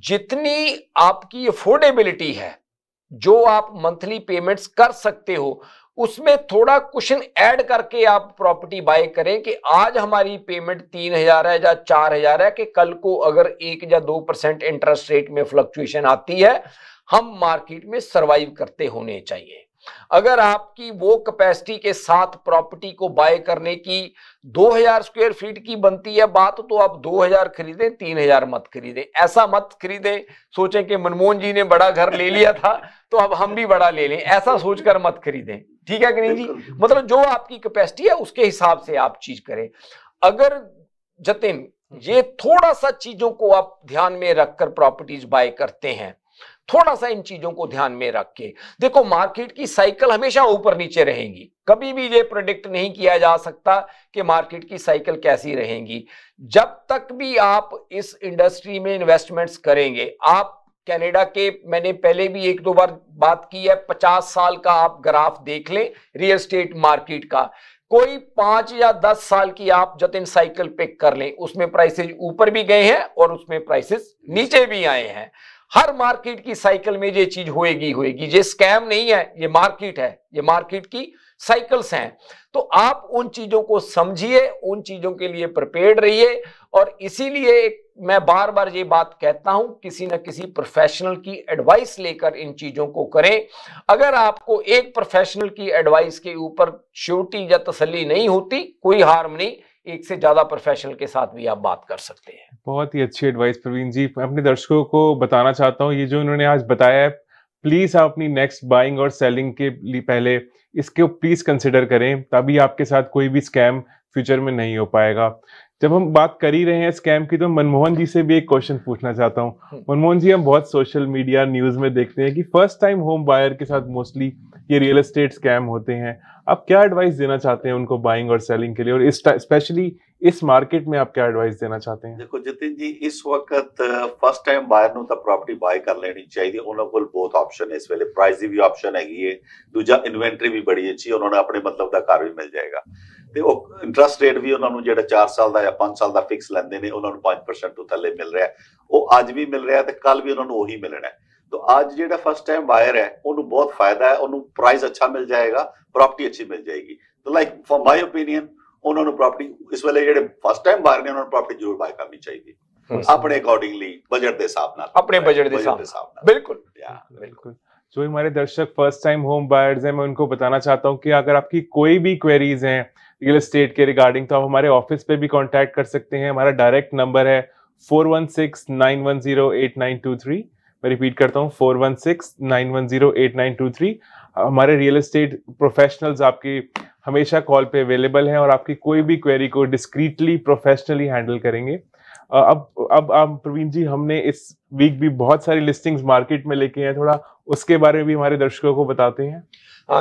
जितनी आपकी अफोर्डेबिलिटी है, जो आप मंथली पेमेंट्स कर सकते हो, उसमें थोड़ा कुशन ऐड करके आप प्रॉपर्टी बाय करें कि आज हमारी पेमेंट 3000 है या 4000 है, कि कल को अगर 1 या 2% इंटरेस्ट रेट में फ्लक्चुएशन आती है, हम मार्केट में सरवाइव करते होने चाहिए। अगर आपकी वो कैपेसिटी के साथ प्रॉपर्टी को बाय करने की 2000 स्क्वायर फीट की बनती है बात, तो आप 2000 खरीदें, 3000 मत खरीदें। ऐसा मत खरीदें सोचें कि मनमोहन जी ने बड़ा घर ले लिया था तो अब हम भी बड़ा ले लें, ऐसा सोचकर मत खरीदें, ठीक है कि नहीं जी। मतलब जो आपकी कैपेसिटी है उसके हिसाब से आप चीज करें। अगर जतिन ये थोड़ा सा चीजों को आप ध्यान में रखकर प्रॉपर्टीज बाय करते हैं, थोड़ा सा इन चीजों को ध्यान में रख के देखो, मार्केट की साइकिल हमेशा ऊपर नीचे रहेगी, कभी भी ये प्रेडिक्ट नहीं किया जा सकता कि मार्केट की साइकिल कैसी रहेगी। जब तक भी आप इस इंडस्ट्री में इन्वेस्टमेंट्स करेंगे, आप कनाडा के, मैंने पहले भी 1-2 बार बात की है, 50 साल का आप ग्राफ देख लें रियल एस्टेट मार्केट का, कोई 5 या 10 साल की आप जतिन साइकिल पिक कर लें, उसमें प्राइसेज ऊपर भी गए हैं और उसमें प्राइसेस नीचे भी आए हैं। हर मार्केट की साइकिल में ये चीज होएगी। ये स्कैम नहीं है, ये मार्केट है, ये मार्केट की साइकिल्स हैं। तो आप उन चीजों को समझिए, उन चीजों के लिए प्रिपेयर्ड रहिए। और इसीलिए मैं बार बार ये बात कहता हूं, किसी न किसी प्रोफेशनल की एडवाइस लेकर इन चीजों को करें। अगर आपको एक प्रोफेशनल की एडवाइस के ऊपर श्योरिटी या तसल्ली नहीं होती, कोई हार्म नहीं, 1 से ज्यादा प्रोफेशनल के साथ भी आप बात कर सकते हैं। बहुत ही अच्छी एडवाइस प्रवीण जी। मैं अपने दर्शकों को बताना चाहता हूँ, ये जो उन्होंने आज बताया है, प्लीज आप अपनी नेक्स्ट बाइंग और सेलिंग के लिए पहले इसको प्लीज कंसिडर करें, तभी आपके साथ कोई भी स्कैम फ्यूचर में नहीं हो पाएगा। जब हम बात कर ही रहे हैं स्कैम की, तो मनमोहन जी से भी एक क्वेश्चन पूछना चाहता हूँ। मनमोहन जी, हम बहुत सोशल मीडिया न्यूज में देखते हैं कि फर्स्ट टाइम होम बायर के साथ मोस्टली ये रियल एस्टेट स्कैम होते हैं। आप क्या एडवाइस देना चाहते हैं उनको बाइंग और सेलिंग के लिए, और स्पेशली इस मार्केट में आप क्या एडवाइस देना चाहते हैं? देखो जतिन जी, इस वक्त फर्स्ट टाइम बायर ਨੂੰ ਤਾਂ प्रॉपर्टी बाय कर लेनी चाहिए। ਉਹਨਾਂ ਕੋਲ ਬਹੁਤ ਆਪਸ਼ਨ ਹੈ, ਇਸ ਵੇਲੇ ਪ੍ਰਾਈਸ ਦੀ ਵੀ ਆਪਸ਼ਨ ਹੈਗੀ ਹੈ, ਦੂਜਾ ਇਨਵੈਂਟਰੀ ਵੀ ਬੜੀ ਅੱਛੀ, ਉਹਨਾਂ ਨੂੰ ਆਪਣੇ ਮਤਲਬ ਦਾ ਘਰ ਵੀ ਮਿਲ ਜਾਏਗਾ। ਤੇ ਉਹ ਇੰਟਰਸਟ ਰੇਟ ਵੀ ਉਹਨਾਂ ਨੂੰ ਜਿਹੜਾ 4 ਸਾਲ ਦਾ ਜਾਂ 5 ਸਾਲ ਦਾ ਫਿਕਸ ਲੈਂਦੇ ਨੇ, ਉਹਨਾਂ ਨੂੰ 5% ਤੋਂ ਥੱਲੇ ਮਿਲ ਰਿਹਾ, ਉਹ ਅੱਜ ਵੀ ਮਿਲ ਰਿਹਾ ਤੇ ਕੱਲ ਵੀ ਉਹਨਾਂ ਨੂੰ ਉਹੀ ਮਿਲਣਾ ਹੈ। तो आज ਜਿਹੜਾ फर्स्ट टाइम बायर है ਉਹਨੂੰ बहुत फायदा है, ਉਹਨੂੰ प्राइस अच्छा मिल जाएगा, प्रॉपर्टी अच्छी मिल जाएगी। तो लाइक फॉर माय ओपिनियन ਉਹਨਾਂ ਨੂੰ प्रॉपर्टी इस ਵੇਲੇ ਜਿਹੜੇ फर्स्ट टाइम बायर ने ਉਹਨਾਂ ਨੂੰ प्रॉपर्टी ਜ਼ਰੂਰ बाय करनी चाहिए अपने अकॉर्डिंगली, बजट के हिसाब ਨਾਲ, अपने बजट के हिसाब ਨਾਲ। बिल्कुल बिल्कुल। जो हमारे दर्शक फर्स्ट टाइम होम बायर्स हैं, मैं उनको बताना चाहता हूँ कि अगर आपकी कोई भी क्वेरीज हैं रियल एस्टेट के रिगार्डिंग, तो आप हमारे ऑफिस पे भी कांटेक्ट कर सकते हैं। हमारा डायरेक्ट नंबर है 4169108923। मैं रिपीट करता हूँ 4169108923। हमारे रियल एस्टेट प्रोफेशनल्स आपकी हमेशा कॉल पे अवेलेबल हैं और आपकी कोई भी क्वेरी को डिस्क्रीटली प्रोफेशनली हैंडल करेंगे। अब आप प्रवीण जी, हमने इस वीक भी बहुत सारी लिस्टिंग्स मार्केट में लेके हैं, थोड़ा उसके बारे में भी हमारे दर्शकों को बताते हैं।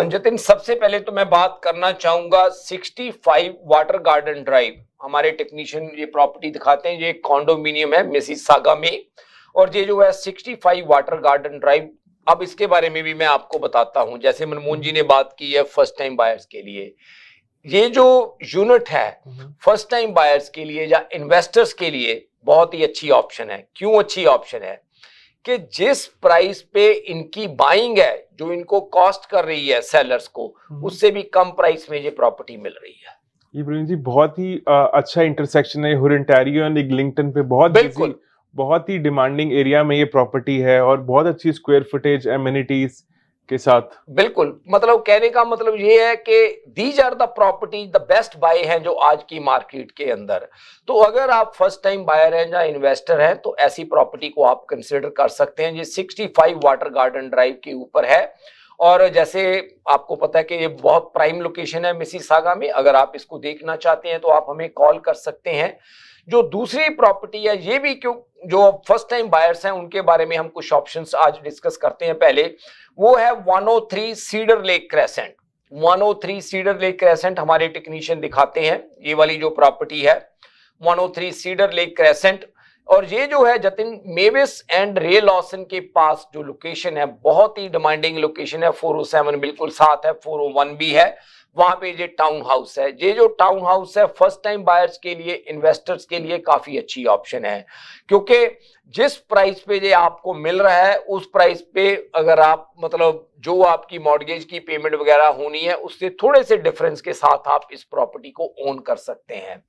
जतिन, सबसे पहले तो मैं बात करना चाहूंगा 65 वाटर गार्डन ड्राइव, हमारे टेक्नीशियन ये प्रॉपर्टी दिखाते हैं, ये कॉन्डोमिनियम है मिसिसागा में, और ये जो है 65 वाटर गार्डन ड्राइव अब इसके बारे में भी मैं आपको बताता हूं। जैसे मनमोहन जी ने बात की है फर्स्ट टाइम बायर्स के लिए, ये जो यूनिट है फर्स्ट टाइम बायर्स के लिए या इन्वेस्टर्स के लिए बहुत ही अच्छी ऑप्शन है। क्यों अच्छी ऑप्शन है? कि जिस प्राइस पे इनकी बाइंग है, जो इनको कॉस्ट कर रही है सेलर्स को, उससे भी कम प्राइस में ये प्रॉपर्टी मिल रही है। ये प्रवीण जी बहुत ही अच्छा इंटरसेक्शन है, हुर ओंटारियो और इग्लिंगटन पे बहुत ही डिमांडिंग एरिया में ये प्रॉपर्टी है और बहुत अच्छी स्क्वायर फुटेज एमिनिटीज के साथ। बिल्कुल, मतलब कहने का मतलब ये है कि these are the property the best buy हैं जो आज की मार्केट के अंदर। तो अगर आप फर्स्ट टाइम बायर हैं या इन्वेस्टर हैं तो ऐसी प्रॉपर्टी को आप कंसिडर कर सकते हैं। ये 65 वाटर गार्डन ड्राइव के ऊपर है और जैसे आपको पता है कि ये बहुत प्राइम लोकेशन है मिसिसागा में। अगर आप इसको देखना चाहते हैं तो आप हमें कॉल कर सकते हैं। जो दूसरी प्रॉपर्टी है, ये भी क्यों जो फर्स्ट टाइम बायर्स हैं उनके बारे में हम कुछ ऑप्शंस आज डिस्कस करते हैं। पहले वो है 103 cedar lake crescent. 103 cedar lake crescent हमारे टेक्नीशियन दिखाते हैं। ये वाली जो प्रॉपर्टी है 103 सीडर लेक क्रेसेंट, और ये जो है जतिन मेविस एंड रे लॉसन के पास जो लोकेशन है, बहुत ही डिमांडिंग लोकेशन है। 407 बिल्कुल साथ है, 401 भी है, वहां पे ये टाउन हाउस है। ये जो टाउन हाउस है फर्स्ट टाइम बायर्स के लिए, इन्वेस्टर्स के लिए काफी अच्छी ऑप्शन है, क्योंकि जिस प्राइस पे ये आपको मिल रहा है उस प्राइस पे अगर आप मतलब जो आपकी मॉर्गेज की पेमेंट वगैरह होनी है उससे थोड़े से डिफरेंस के साथ आप इस प्रॉपर्टी को ओन कर सकते हैं।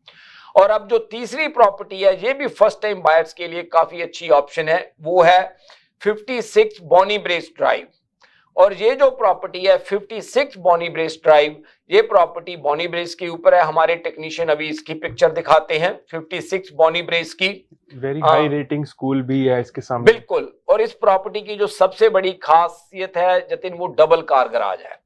और अब जो तीसरी प्रॉपर्टी है ये भी फर्स्ट टाइम बायर्स के लिए काफी अच्छी ऑप्शन है, वो है 56 बॉनी ब्रेस ड्राइव। और ये जो प्रॉपर्टी है 56 बॉनी ब्रेस ड्राइव, ये प्रॉपर्टी बॉनी ब्रेस के ऊपर है। हमारे टेक्नीशियन अभी इसकी पिक्चर दिखाते हैं 56 बॉनी ब्रेस की। वेरी हाई रेटिंग स्कूल भी है इसके सामने। बिल्कुल, और इस प्रॉपर्टी की जो सबसे बड़ी खासियत है जतिन, वो डबल कार गराज है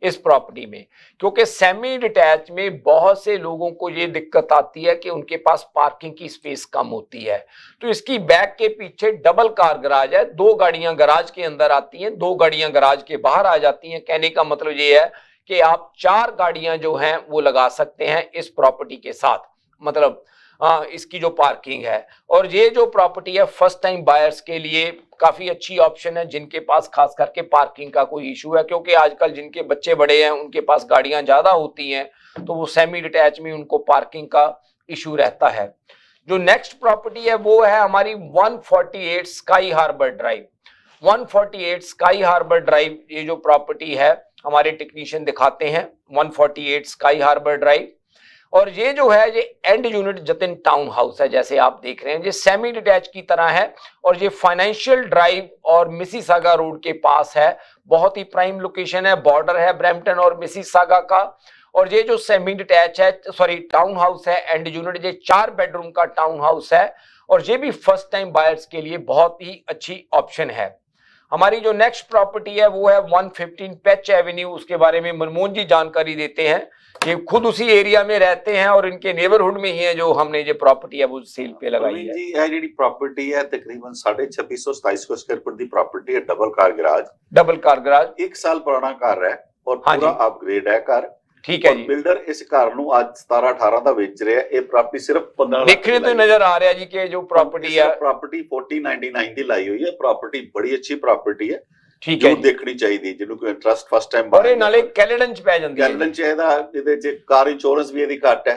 इस प्रॉपर्टी में। क्योंकि सेमी डिटैच में बहुत से लोगों को ये दिक्कत आती है कि उनके पास पार्किंग की स्पेस कम होती है, तो इसकी बैक के पीछे डबल कार गराज है। 2 गाड़ियां गराज के अंदर आती हैं, 2 गाड़ियां गराज के बाहर आ जाती हैं। कहने का मतलब ये है कि आप 4 गाड़ियां जो हैं वो लगा सकते हैं इस प्रॉपर्टी के साथ, मतलब इसकी जो पार्किंग है। और ये जो प्रॉपर्टी है फर्स्ट टाइम बायर्स के लिए काफी अच्छी ऑप्शन है, जिनके पास खास करके पार्किंग का कोई इशू है, क्योंकि आजकल जिनके बच्चे बड़े हैं उनके पास गाड़ियां ज्यादा होती हैं, तो वो सेमी डिटैच में उनको पार्किंग का इशू रहता है। जो नेक्स्ट प्रॉपर्टी है वो है हमारी 148 Sky Harbor Drive. 148 Sky Harbor Drive ये जो प्रॉपर्टी है हमारे टेक्नीशियन दिखाते हैं 148 स्काई हार्बर ड्राइव। और ये जो है ये and unit Jatin town house है, जैसे आप देख रहे हैं ये सेमी डिटैच की तरह है और ये फाइनेंशियल ड्राइव और मिसिसागा रोड के पास है। बहुत ही प्राइम लोकेशन है, बॉर्डर है ब्रैम्पटन और मिसिसागा का। और ये जो सेमी डिटैच है, सॉरी टाउन हाउस है एंड यूनिट, ये 4 बेडरूम का टाउन हाउस है और ये भी फर्स्ट टाइम बायर्स के लिए बहुत ही अच्छी ऑप्शन है। हमारी जो नेक्स्ट प्रॉपर्टी है वो है 115 पेच एवेन्यू। उसके बारे में मनमोहन जी जानकारी देते हैं। ये खुद उसी एरिया में रहते हैं और इनके नेबरहुड में ही है जो हमने जो प्रॉपर्टी है वो सेल पे लगाई है। जी ये ਜਿਹੜੀ प्रॉपर्टी है तकरीबन 2627 स्क्वायर फुट ਦੀ प्रॉपर्टी है, डबल कार गराज 1 साल पुराना घर है और पूरा अपग्रेड है घर। ठीक है जी। बिल्डर इस घर ਨੂੰ ਅੱਜ 17-18 ਦਾ ਵੇਚ ਰਿਹਾ। ਇਹ ਪ੍ਰਾਪਰਟੀ ਸਿਰਫ 15 देखने तो नजर आ रहा है जी कि जो प्रॉपर्टी है प्रॉपर्टी 4099 ਦੀ ਲਾਈ ਹੋਈ ਹੈ। प्रॉपर्टी बड़ी अच्छी प्रॉपर्टी है, ठीक है, ਜੋ ਦੇਖਣੀ ਚਾਹੀਦੀ ਜਿਹਨੂੰ ਕੋਈ ਇੰਟਰਸਟ ਫਸਟ ਟਾਈਮ ਔਰ ਇਹ ਨਾਲੇ ਕੈਲੇਡਨ ਚ ਪੈ ਜਾਂਦੀ ਹੈ। ਕੈਲੇਡਨ ਚ ਇਹਦੇ ਚ ਕਾਰ ਇੰਸ਼ੋਰੈਂਸ ਵੀ ਇਹਦੀ ਘੱਟ ਹੈ,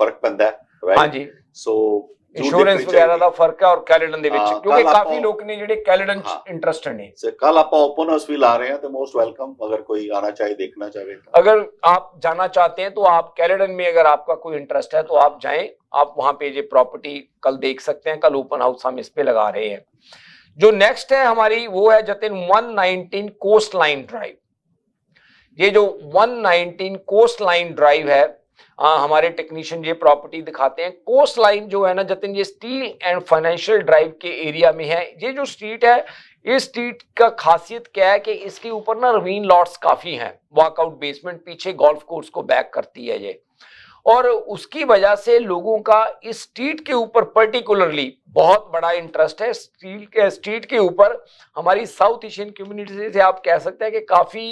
ਫਰਕ ਪੈਂਦਾ ਹੈ, ਰਾਈਟ। ਹਾਂਜੀ, ਸੋ इंश्योरेंस वगैरह ਦਾ ਫਰਕ ਹੈ ਔਰ ਕੈਲੇਡਨ ਦੇ ਵਿੱਚ, ਕਿਉਂਕਿ ਕਾਫੀ ਲੋਕ ਨੇ ਜਿਹੜੇ ਕੈਲੇਡਨ ਚ ਇੰਟਰਸਟਡ ਨੇ। कल आप ओपन हाउस भी ला रहे हैं तो मोस्ट वेलकम, अगर कोई आना चाहे देखना चाहे। अगर आप जाना चाहते हैं तो आप कैलेडन में अगर आपका कोई इंटरेस्ट है तो आप जाएं, आप वहां पे ये प्रॉपर्टी कल देख सकते हैं। कल ओपन हाउस हम इस पे लगा रहे हैं। जो नेक्स्ट है हमारी वो है जतिन 119 कोस्ट लाइन ड्राइव। ये जो 119 कोस्ट लाइन ड्राइव है हमारे टेक्नीशियन ये प्रॉपर्टी दिखाते हैं। कोस्ट लाइन जो है ना जतिन, ये स्टील एंड फाइनेंशियल ड्राइव के एरिया में है। ये जो स्ट्रीट है, इस स्ट्रीट का खासियत क्या है कि इसके ऊपर ना रवीन लॉट्स काफी हैं, वॉकआउट बेसमेंट पीछे गोल्फ कोर्स को बैक करती है ये, और उसकी वजह से लोगों का इस स्ट्रीट के ऊपर पर्टिकुलरली बहुत बड़ा इंटरेस्ट है। स्ट्रीट के ऊपर हमारी साउथ एशियन कम्युनिटी से आप कह सकते हैं कि काफी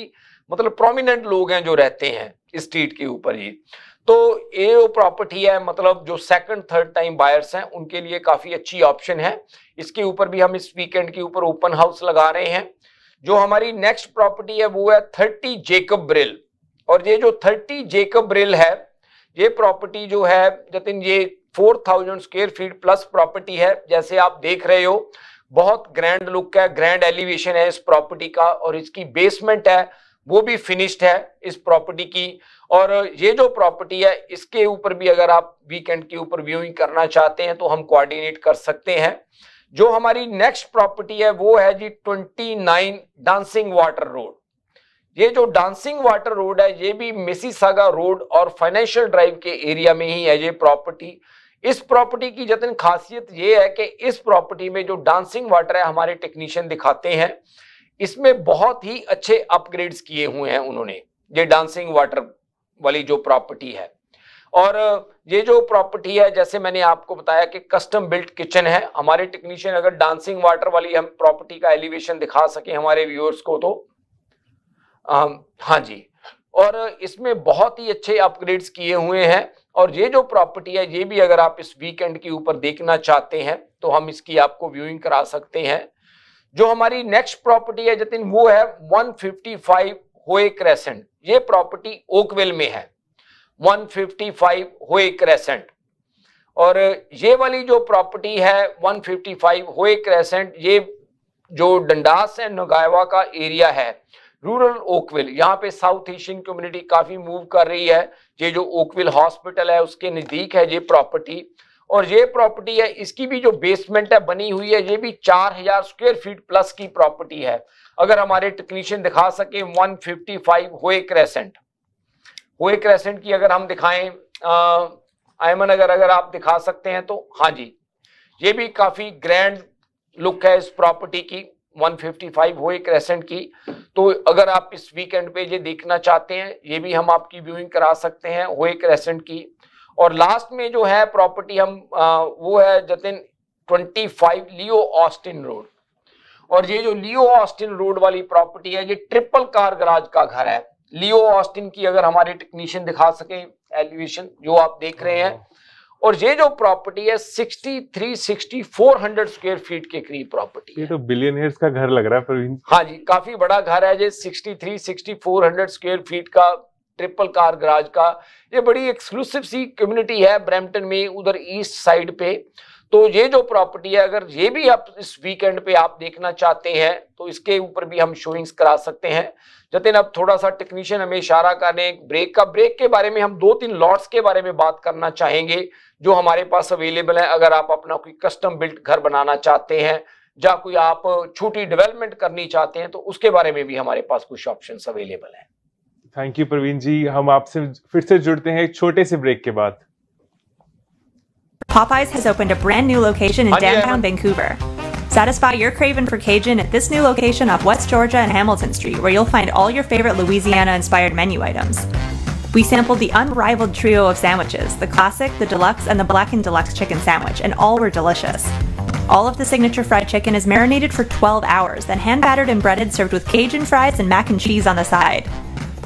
मतलब प्रोमिनेंट लोग हैं जो रहते हैं इस स्ट्रीट के ऊपर ही। तो ये वो प्रॉपर्टी है, मतलब जो सेकंड थर्ड टाइम बायर्स हैं उनके लिए काफी अच्छी ऑप्शन है। इसके ऊपर भी हम इस वीकेंड के ऊपर ओपन हाउस लगा रहे हैं। जो हमारी नेक्स्ट प्रॉपर्टी है वो है 30 जेकब ब्रिल। और ये जो 30 जेकब ब्रिल है, ये प्रॉपर्टी जो है जतिन, ये 4000 स्क्वायर फीट प्लस प्रॉपर्टी है। जैसे आप देख रहे हो, बहुत ग्रैंड लुक है, ग्रैंड एलिवेशन है इस प्रॉपर्टी का, और इसकी बेसमेंट है वो भी फिनिश्ड है इस प्रॉपर्टी की। और ये जो प्रॉपर्टी है इसके ऊपर भी अगर आप वीकेंड के ऊपर व्यूइंग करना चाहते हैं तो हम कोऑर्डिनेट कर सकते हैं। जो हमारी नेक्स्ट प्रॉपर्टी है वो है जी 29 डांसिंग वाटर रोड। ये जो डांसिंग वाटर रोड है ये भी मिसिसागा रोड और फाइनेंशियल ड्राइव के एरिया में ही है ये प्रॉपर्टी। इस प्रॉपर्टी की जतन खासियत ये है कि इस प्रॉपर्टी में जो डांसिंग वाटर है, हमारे टेक्नीशियन दिखाते हैं, इसमें बहुत ही अच्छे अपग्रेड्स किए हुए हैं उन्होंने, ये डांसिंग वाटर वाली जो प्रॉपर्टी है। और ये जो प्रॉपर्टी है, जैसे मैंने आपको बताया कि कस्टम बिल्ट किचन है। हमारे टेक्नीशियन अगर डांसिंग वाटर वाली हम प्रॉपर्टी का एलिवेशन दिखा सके हमारे व्यूअर्स को तो हाँ जी, और इसमें बहुत ही अच्छे अपग्रेड्स किए हुए हैं। और ये जो प्रॉपर्टी है ये भी अगर आप इस वीकेंड के ऊपर देखना चाहते हैं तो हम इसकी आपको व्यूइंग करा सकते हैं। जो हमारी नेक्स्ट प्रॉपर्टी है जतिन वो है 155 होए क्रेसेंट। ये प्रॉपर्टी ओकविल में है, 155 होए क्रेसेंट। और ये वाली जो प्रॉपर्टी है 155 होए क्रेसेंट, ये जो डंडास एंड नगायवा का एरिया है, रूरल ओकविल, यहाँ पे साउथ एशियन कम्युनिटी काफी मूव कर रही है। ये जो ओकविल हॉस्पिटल है उसके नजदीक है ये प्रॉपर्टी। और ये प्रॉपर्टी है, इसकी भी जो बेसमेंट है बनी हुई है, ये भी 4000 स्क्वायर फीट प्लस की प्रॉपर्टी है। अगर हमारे टेक्नीशियन दिखा सके 155 होए क्रेसेंट, होए क्रेसेंट की अगर हम दिखाएं, आयमन अगर आप दिखा सकते हैं तो हाँ जी, ये भी काफी ग्रैंड लुक है इस प्रॉपर्टी की, 155 होए क्रेसेंट की। तो अगर आप इस वीकेंड पे ये देखना चाहते हैं, ये भी हम आपकी व्यूइंग करा सकते हैं होए क्रेसेंट की। और लास्ट में जो है प्रॉपर्टी हम वो है जतिन 25 लियो ऑस्टिन रोड। और ये जो लियो ऑस्टिन रोड वाली प्रॉपर्टी है ये ट्रिपल कार गराज का घर है। लियो ऑस्टिन की अगर हमारे टेक्नीशियन दिखा सके एलिवेशन जो आप देख रहे हैं। और ये जो प्रॉपर्टी है 63-6400 स्क्वायर फीट के करीब प्रॉपर्टी है। ये तो बिलियनियर्स का घर लग रहा है प्रवीण। हाँ जी, काफी बड़ा घर है ये, 63-6400 स्क्वायर फीट का ट्रिपल कार गराज का। ये बड़ी एक्सक्लूसिव सी कम्युनिटी है ब्रैम्पटन में, उधर ईस्ट साइड पे। तो ये जो प्रॉपर्टी है अगर ये भी आप इस वीकेंड पे आप देखना चाहते हैं तो इसके ऊपर भी हम शोइंग्स करा सकते हैं। जतिन अब थोड़ा सा टेक्नीशियन हमें इशारा करने ब्रेक का, ब्रेक के बारे में हम 2-3 लॉट्स के बारे में बात करना चाहेंगे जो हमारे पास अवेलेबल है। अगर आप अपना कोई कस्टम बिल्ट घर बनाना चाहते हैं या कोई आप छोटी डेवलपमेंट करनी चाहते हैं तो उसके बारे में भी हमारे पास कुछ ऑप्शंस अवेलेबल हैं। थैंक यू प्रवीण जी, हम आपसे फिर से जुड़ते हैं एक छोटे से ब्रेक के बाद। Popeyes has opened a brand new location in downtown Vancouver. Satisfy your craving for Cajun at this new location off West Georgia and Hamilton Street, where you'll find all your favorite Louisiana-inspired menu items. We sampled the unrivaled trio of sandwiches, the classic, the deluxe, and the blackened deluxe chicken sandwich, and all were delicious. All of the signature fried chicken is marinated for 12 hours, then hand-battered and breaded, served with Cajun fries and mac and cheese on the side.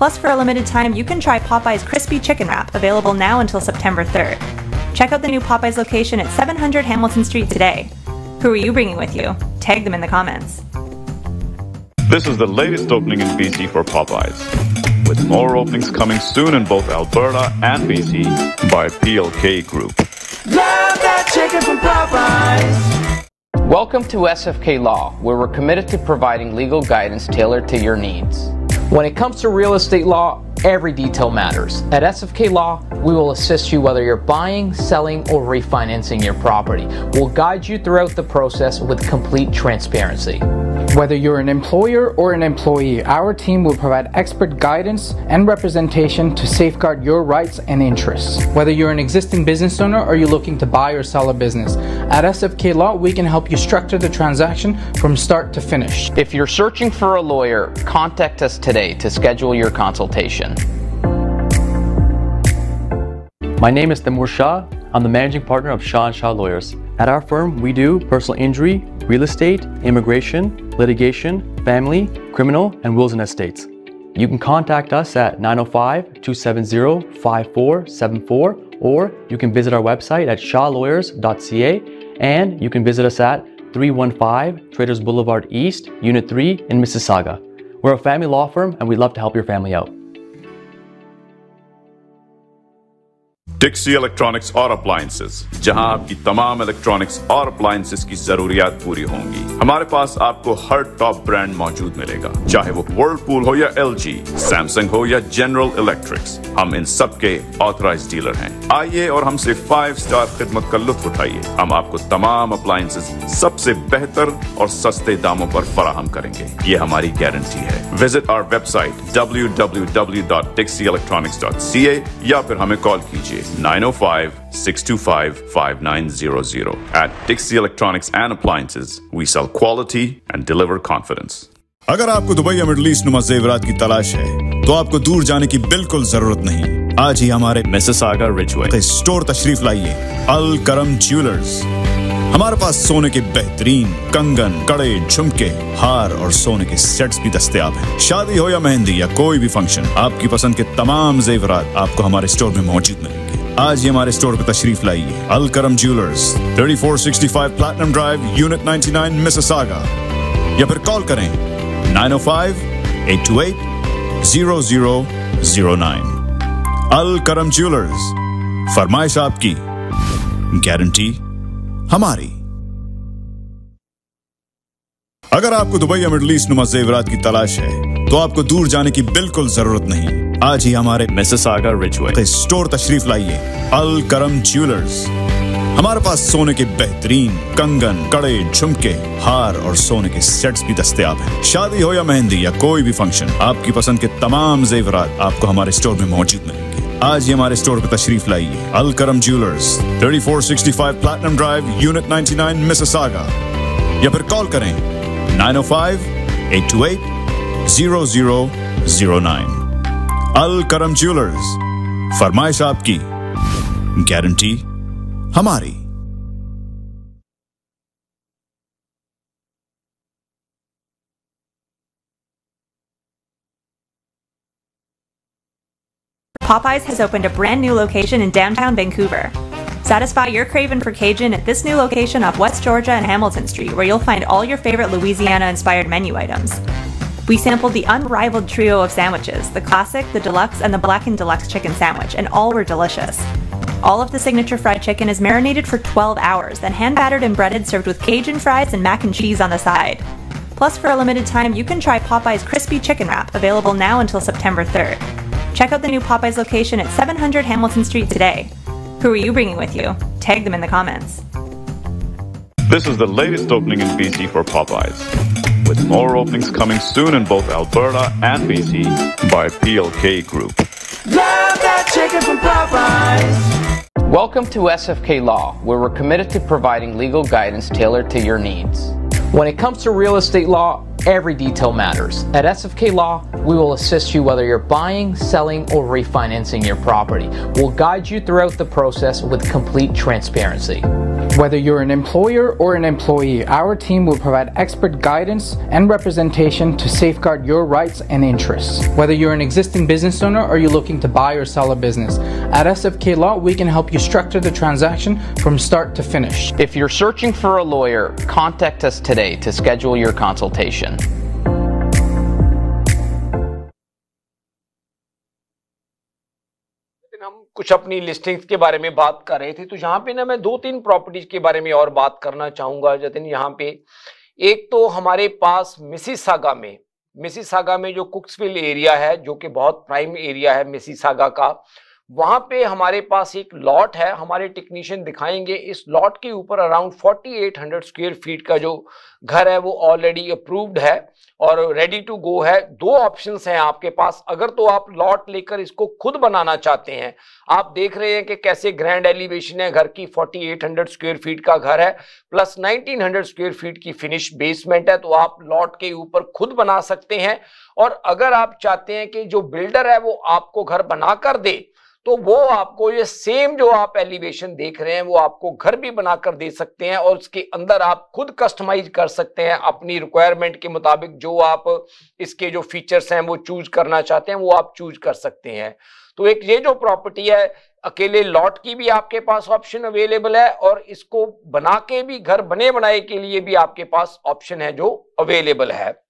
Plus, for a limited time, you can try Popeye's Crispy Chicken Wrap, available now until September 3rd. Check out the new Popeye's location at 700 Hamilton Street today. Who are you bringing with you? Tag them in the comments. This is the latest opening in BC for Popeyes, with more openings coming soon in both Alberta and BC by PLK Group. Love that chicken from Popeyes. Welcome to SFK Law, where we're committed to providing legal guidance tailored to your needs. When it comes to real estate law, every detail matters. At SFK Law, we will assist you whether you're buying, selling, or refinancing your property. We'll guide you throughout the process with complete transparency. Whether you're an employer or an employee, our team will provide expert guidance and representation to safeguard your rights and interests. Whether you're an existing business owner or you're looking to buy or sell a business, at SFK Law, we can help you structure the transaction from start to finish. If you're searching for a lawyer, contact us today to schedule your consultation. My name is Timur Shah. I'm the managing partner of Shah & Shah Lawyers. At our firm, we do personal injury, real estate, immigration, litigation, family, criminal, and wills and estates. You can contact us at 905-270-5474, or you can visit our website at shawlawyers.ca, and you can visit us at 315 Traders Boulevard East, Unit 3 in Mississauga. We're a family law firm and we'd love to help your family out. Dixy electronics और appliances, जहां आपकी तमाम electronics और appliances की जरूरियात पूरी होंगी। हमारे पास आपको हर टॉप ब्रांड मौजूद मिलेगा, चाहे वो वर्लपूल हो या एलजी, सैमसंग हो या जनरल इलेक्ट्रिक्स। हम इन सब के ऑथराइज्ड डीलर हैं। आइए और हमसे 5 स्टार खिदमत का लुत्फ उठाइए। हम आपको तमाम अप्लायंसेस सबसे बेहतर और सस्ते दामों पर फराहम करेंगे, ये हमारी गारंटी है। विजिट आवर वेबसाइट www.dixieelectronics.ca या फिर हमें कॉल कीजिए 905-625-5900. At Dixie Electronics and Appliances, we sell quality and deliver confidence. अगर आपको दुबई या मिडल ईस्ट नुमा जेवरात की तलाश है, तो आपको दूर जाने की बिल्कुल जरूरत नहीं। आज ही हमारे मिसिसागा रिजवे स्टोर तशरीफ लाइए, अल करम ज्वेलर्स। हमारे पास सोने के बेहतरीन कंगन, कड़े, झुमके, हार और सोने के सेट्स भी दस्तयाब हैं। शादी हो या मेहंदी या कोई भी फंक्शन, आपकी पसंद के तमाम जेवरात आपको हमारे स्टोर में मौजूद मिलेंगे। आज ही हमारे स्टोर पर तशरीफ लाइए, अल करम jewellers, 3465 platinum drive, unit 99, Mississauga, या फिर कॉल करें 905-828-0009। अल करम ज्वेलर्स, फरमाइश आपकी, गारंटी हमारी। अगर आपको दुबई या मिडल ईस्ट नुमा जेवरात की तलाश है, तो आपको दूर जाने की बिल्कुल जरूरत नहीं। आज ही हमारे मिसिसागा रिजवे स्टोर तशरीफ लाइए, अल करम ज्वेलर्स। हमारे पास सोने के बेहतरीन कंगन, कड़े, झुमके, हार और सोने के सेट्स भी दस्तयाब हैं। शादी हो या मेहंदी या कोई भी फंक्शन, आपकी पसंद के तमाम जेवरात आपको हमारे स्टोर में मौजूद मिलेंगे। आज ही हमारे स्टोर पर तशरीफ लाइए, अल करम jewellers, 3465 platinum drive, unit 99, Mississauga, या फिर कॉल करें 905-828-0009। अल करम ज्वेलर्स, फरमाइश आपकी, गारंटी हमारी। Popeyes has opened a brand new location in downtown Vancouver. Satisfy your craving for Cajun at this new location off West Georgia and Hamilton Street, where you'll find all your favorite Louisiana-inspired menu items. We sampled the unrivaled trio of sandwiches, the classic, the deluxe, and the blackened deluxe chicken sandwich, and all were delicious. All of the signature fried chicken is marinated for 12 hours, then hand-battered and breaded, served with Cajun fries and mac and cheese on the side. Plus, for a limited time, you can try Popeye's Crispy Chicken Wrap, available now until September 3rd. Check out the new Popeye's location at 700 Hamilton Street today. Who are you bringing with you? Tag them in the comments. This is the latest opening in BC for Popeyes, with more openings coming soon in both Alberta and BC by PLK Group. Love that chicken from Popeyes. Welcome to SFK Law, where we're committed to providing legal guidance tailored to your needs. When it comes to real estate law, every detail matters. At SFK Law, we will assist you whether you're buying, selling, or refinancing your property. We'll guide you throughout the process with complete transparency. Whether you're an employer or an employee, our team will provide expert guidance and representation to safeguard your rights and interests. Whether you're an existing business owner or you're looking to buy or sell a business, at SFK Law, we can help you structure the transaction from start to finish. If you're searching for a lawyer, contact us today to schedule your consultation. हम कुछ अपनी listings के बारे में बात कर रहे थे, तो यहाँ पे ना मैं 2-3 प्रॉपर्टीज के बारे में और बात करना चाहूंगा जतिन। यहाँ पे एक तो हमारे पास मिसिसागा में जो कुक्सविल एरिया है, जो कि बहुत प्राइम एरिया है मिसिसागा का, वहां पे हमारे पास एक लॉट है। हमारे टेक्नीशियन दिखाएंगे। इस लॉट के ऊपर अराउंड 4800 स्क्वायर फीट का जो घर है वो ऑलरेडी अप्रूव्ड है और रेडी टू गो है। 2 ऑप्शंस हैं आपके पास। अगर तो आप लॉट लेकर इसको खुद बनाना चाहते हैं, आप देख रहे हैं कि कैसे ग्रैंड एलिवेशन है घर की, 4800 स्क्वायर फीट का घर है प्लस 1900 स्क्वायर फीट की फिनिश बेसमेंट है, तो आप लॉट के ऊपर खुद बना सकते हैं। और अगर आप चाहते हैं कि जो बिल्डर है वो आपको घर बना कर दे, तो वो आपको ये सेम जो आप एलिवेशन देख रहे हैं वो आपको घर भी बनाकर दे सकते हैं और उसके अंदर आप खुद कस्टमाइज कर सकते हैं अपनी रिक्वायरमेंट के मुताबिक। जो आप इसके जो फीचर्स हैं वो चूज करना चाहते हैं वो आप चूज कर सकते हैं। तो एक ये जो प्रॉपर्टी है, अकेले लॉट की भी आपके पास ऑप्शन अवेलेबल है और इसको बना के भी घर बने बनाए के लिए भी आपके पास ऑप्शन है जो अवेलेबल है।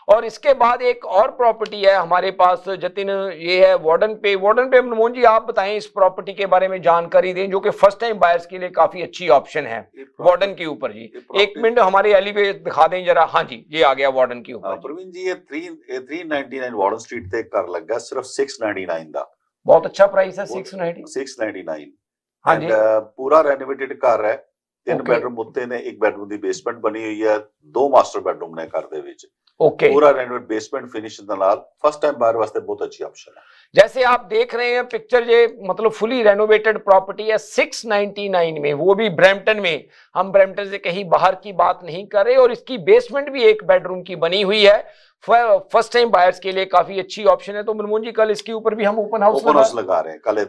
और इसके बाद एक और प्रॉपर्टी है हमारे पास जतिन, ये है वार्डन पे। वार्डन पे मनमोहन जी आप बताएं इस प्रॉपर्टी के बारे में जानकारी दें, जो कि फर्स्ट टाइम बायर्स के लिए काफी अच्छी ऑप्शन है वार्डन के ऊपर जी। एक मिनट हमारे एलिवेशन दिखा दें जरा। हाँ जी, ये आ गया वार्डन के ऊपर। प्रवीण जी, ये 399 वार्डन स्ट्रीट ते कर लगा सिर्फ 699 दा। बहुत अच्छा प्राइस है 699। हाँ जी, पूरा रेनोवेटेड घर है। 3 बेडरूम उत्ते ने, 1 बेडरूम दी बेसमेंट बनी हुई है, 2 मास्टर बेडरूम ने घर दे विच। पूरा रेनोवेट बेसमेंट फिनिश दे नाल फर्स्ट टाइम बायर वास्ते बहुत अच्छी ऑप्शन है। जैसे आप देख रहे हैं पिक्चर, ये मतलब फुली रेनोवेटेड प्रॉपर्टी है 699 में, वो भी ब्रैम्पटन में। हम ब्रैम्पटन से कहीं बाहर की बात नहीं कर रहे और इसकी बेसमेंट भी 1 बेडरूम की बनी हुई है। फर्स्ट टाइम बायर्स के लिए काफी अच्छी ऑप्शन है। तो मनमोहन जी कल इसके ऊपर भी हम ओपन हाउस लगा रहे हैं। कल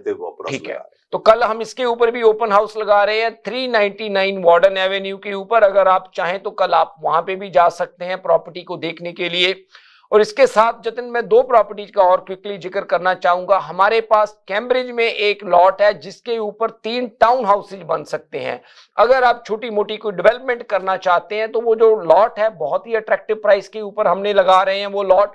ठीक है, तो कल हम इसके ऊपर भी ओपन हाउस लगा रहे हैं 399 वार्डन एवेन्यू के ऊपर। अगर आप चाहें तो कल आप वहां पे भी जा सकते हैं प्रॉपर्टी को देखने के लिए। और इसके साथ जतिन मैं 2 प्रॉपर्टीज का और क्विकली जिक्र करना चाहूंगा। हमारे पास कैम्ब्रिज में एक लॉट है जिसके ऊपर 3 टाउन हाउसेज बन सकते हैं। अगर आप छोटी मोटी कोई डेवलपमेंट करना चाहते हैं तो वो जो लॉट है बहुत ही अट्रैक्टिव प्राइस के ऊपर हमने लगा रहे हैं। वो लॉट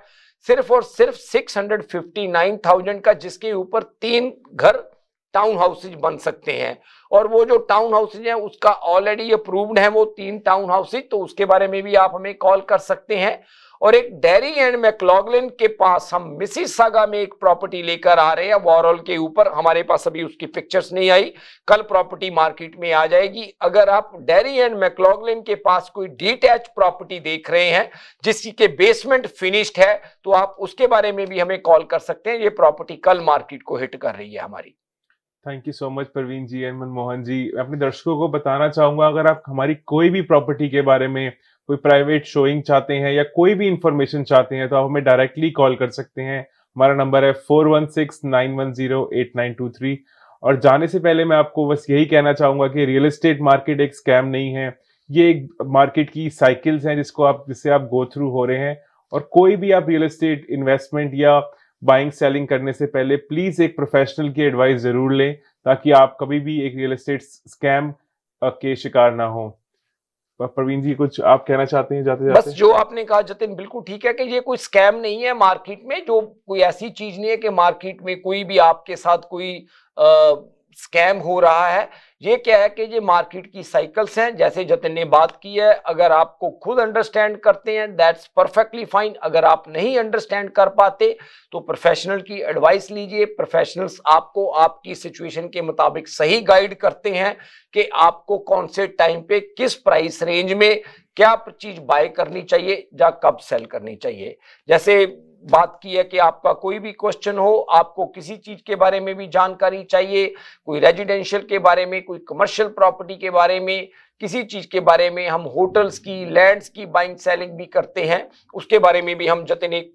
सिर्फ और सिर्फ 659,000 का, जिसके ऊपर 3 घर टाउन हाउसेज बन सकते हैं। और वो जो टाउन हाउसेज हैं उसका ऑलरेडी अप्रूव्ड है वो 3 टाउन हाउसेज, तो उसके बारे में भी आप हमें कॉल कर सकते हैं। और एक डेरी एंड मैक्लॉगलिन के पास हम मिसिसागा में एक प्रॉपर्टी लेकर आ रहे हैं वॉरल के ऊपर। हमारे पास अभी उसकी पिक्चर्स नहीं आई, कल प्रॉपर्टी मार्केट में आ जाएगी। अगर आप डेरी एंड मैक्लॉगलिन के पास कोई डिटैच प्रॉपर्टी देख रहे हैं जिसकी के बेसमेंट फिनिश्ड है तो आप उसके बारे में भी हमें कॉल कर सकते हैं। ये प्रॉपर्टी कल मार्केट को हिट कर रही है हमारी। Thank you so much Praveen ji and Manmohan ji. अपने दर्शकों को बताना चाहूंगा, अगर आप हमारी कोई भी प्रॉपर्टी के बारे में कोई प्राइवेट शोइंग चाहते हैं या कोई भी इंफॉर्मेशन चाहते हैं तो आप हमें डायरेक्टली कॉल कर सकते हैं। हमारा नंबर है 4169108923। और जाने से पहले मैं आपको बस यही कहना चाहूंगा कि रियल एस्टेट मार्केट एक स्कैम नहीं है, ये एक मार्केट की साइकिल्स हैं जिससे आप गो थ्रू हो रहे हैं। और कोई भी आप रियल एस्टेट इन्वेस्टमेंट या बाइंग सेलिंग करने से पहले प्लीज एक प्रोफेशनल की एडवाइस जरूर लें ताकि आप कभी भी एक रियल एस्टेट स्कैम के शिकार ना हो। प्रवीण जी कुछ आप कहना चाहते हैं जाते जाते? बस जो आपने कहा जतिन बिल्कुल ठीक है कि ये कोई स्कैम नहीं है मार्केट में। जो कोई ऐसी चीज नहीं है कि मार्केट में कोई भी आपके साथ कोई स्कैम हो रहा है। ये क्या है कि ये मार्केट की साइकिल्स हैं, जैसे जतिन ने बात की है। अगर आपको खुद अंडरस्टैंड करते हैं दैट्स परफेक्टली फाइन। अगर आप नहीं अंडरस्टैंड कर पाते तो प्रोफेशनल की एडवाइस लीजिए। प्रोफेशनल्स आपको आपकी सिचुएशन के मुताबिक सही गाइड करते हैं कि आपको कौन से टाइम पे किस प्राइस रेंज में क्या चीज बाय करनी चाहिए या कब सेल करनी चाहिए। जैसे बात की है कि आपका कोई भी क्वेश्चन हो, आपको किसी चीज के बारे में भी जानकारी चाहिए, कोई रेजिडेंशियल के बारे में, कोई कमर्शियल प्रॉपर्टी के बारे में, किसी चीज के बारे में, हम होटल्स की लैंड्स की बाइंग सेलिंग भी करते हैं, उसके बारे में भी हम जतिन एक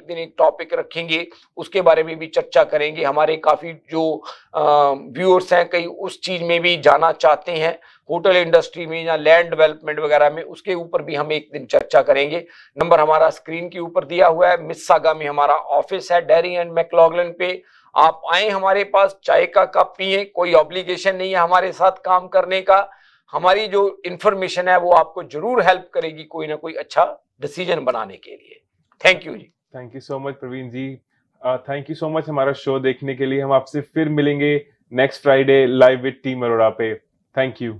दिन एक टॉपिक रखेंगे, उसके बारे में भी चर्चा करेंगे। हमारे काफी जो व्यूअर्स हैं कई उस चीज में भी जाना चाहते हैं, होटल इंडस्ट्री में या लैंड डेवलपमेंट वगैरह में, उसके ऊपर भी हम एक दिन चर्चा करेंगे। नंबर हमारा स्क्रीन के ऊपर दिया हुआ है। मिसिसागा में हमारा ऑफिस है डेरी एंड मैक्लॉगलिन पे। आप आए हमारे पास, चाय का कप पिए, कोई ऑब्लिगेशन नहीं है हमारे साथ काम करने का। हमारी जो इंफॉर्मेशन है वो आपको जरूर हेल्प करेगी कोई ना कोई अच्छा डिसीजन बनाने के लिए। थैंक यू जी। Thank you so much Praveen ji. Thank you so much हमारा शो देखने के लिए। हम आपसे फिर मिलेंगे next Friday live with team Arora पे। Thank you.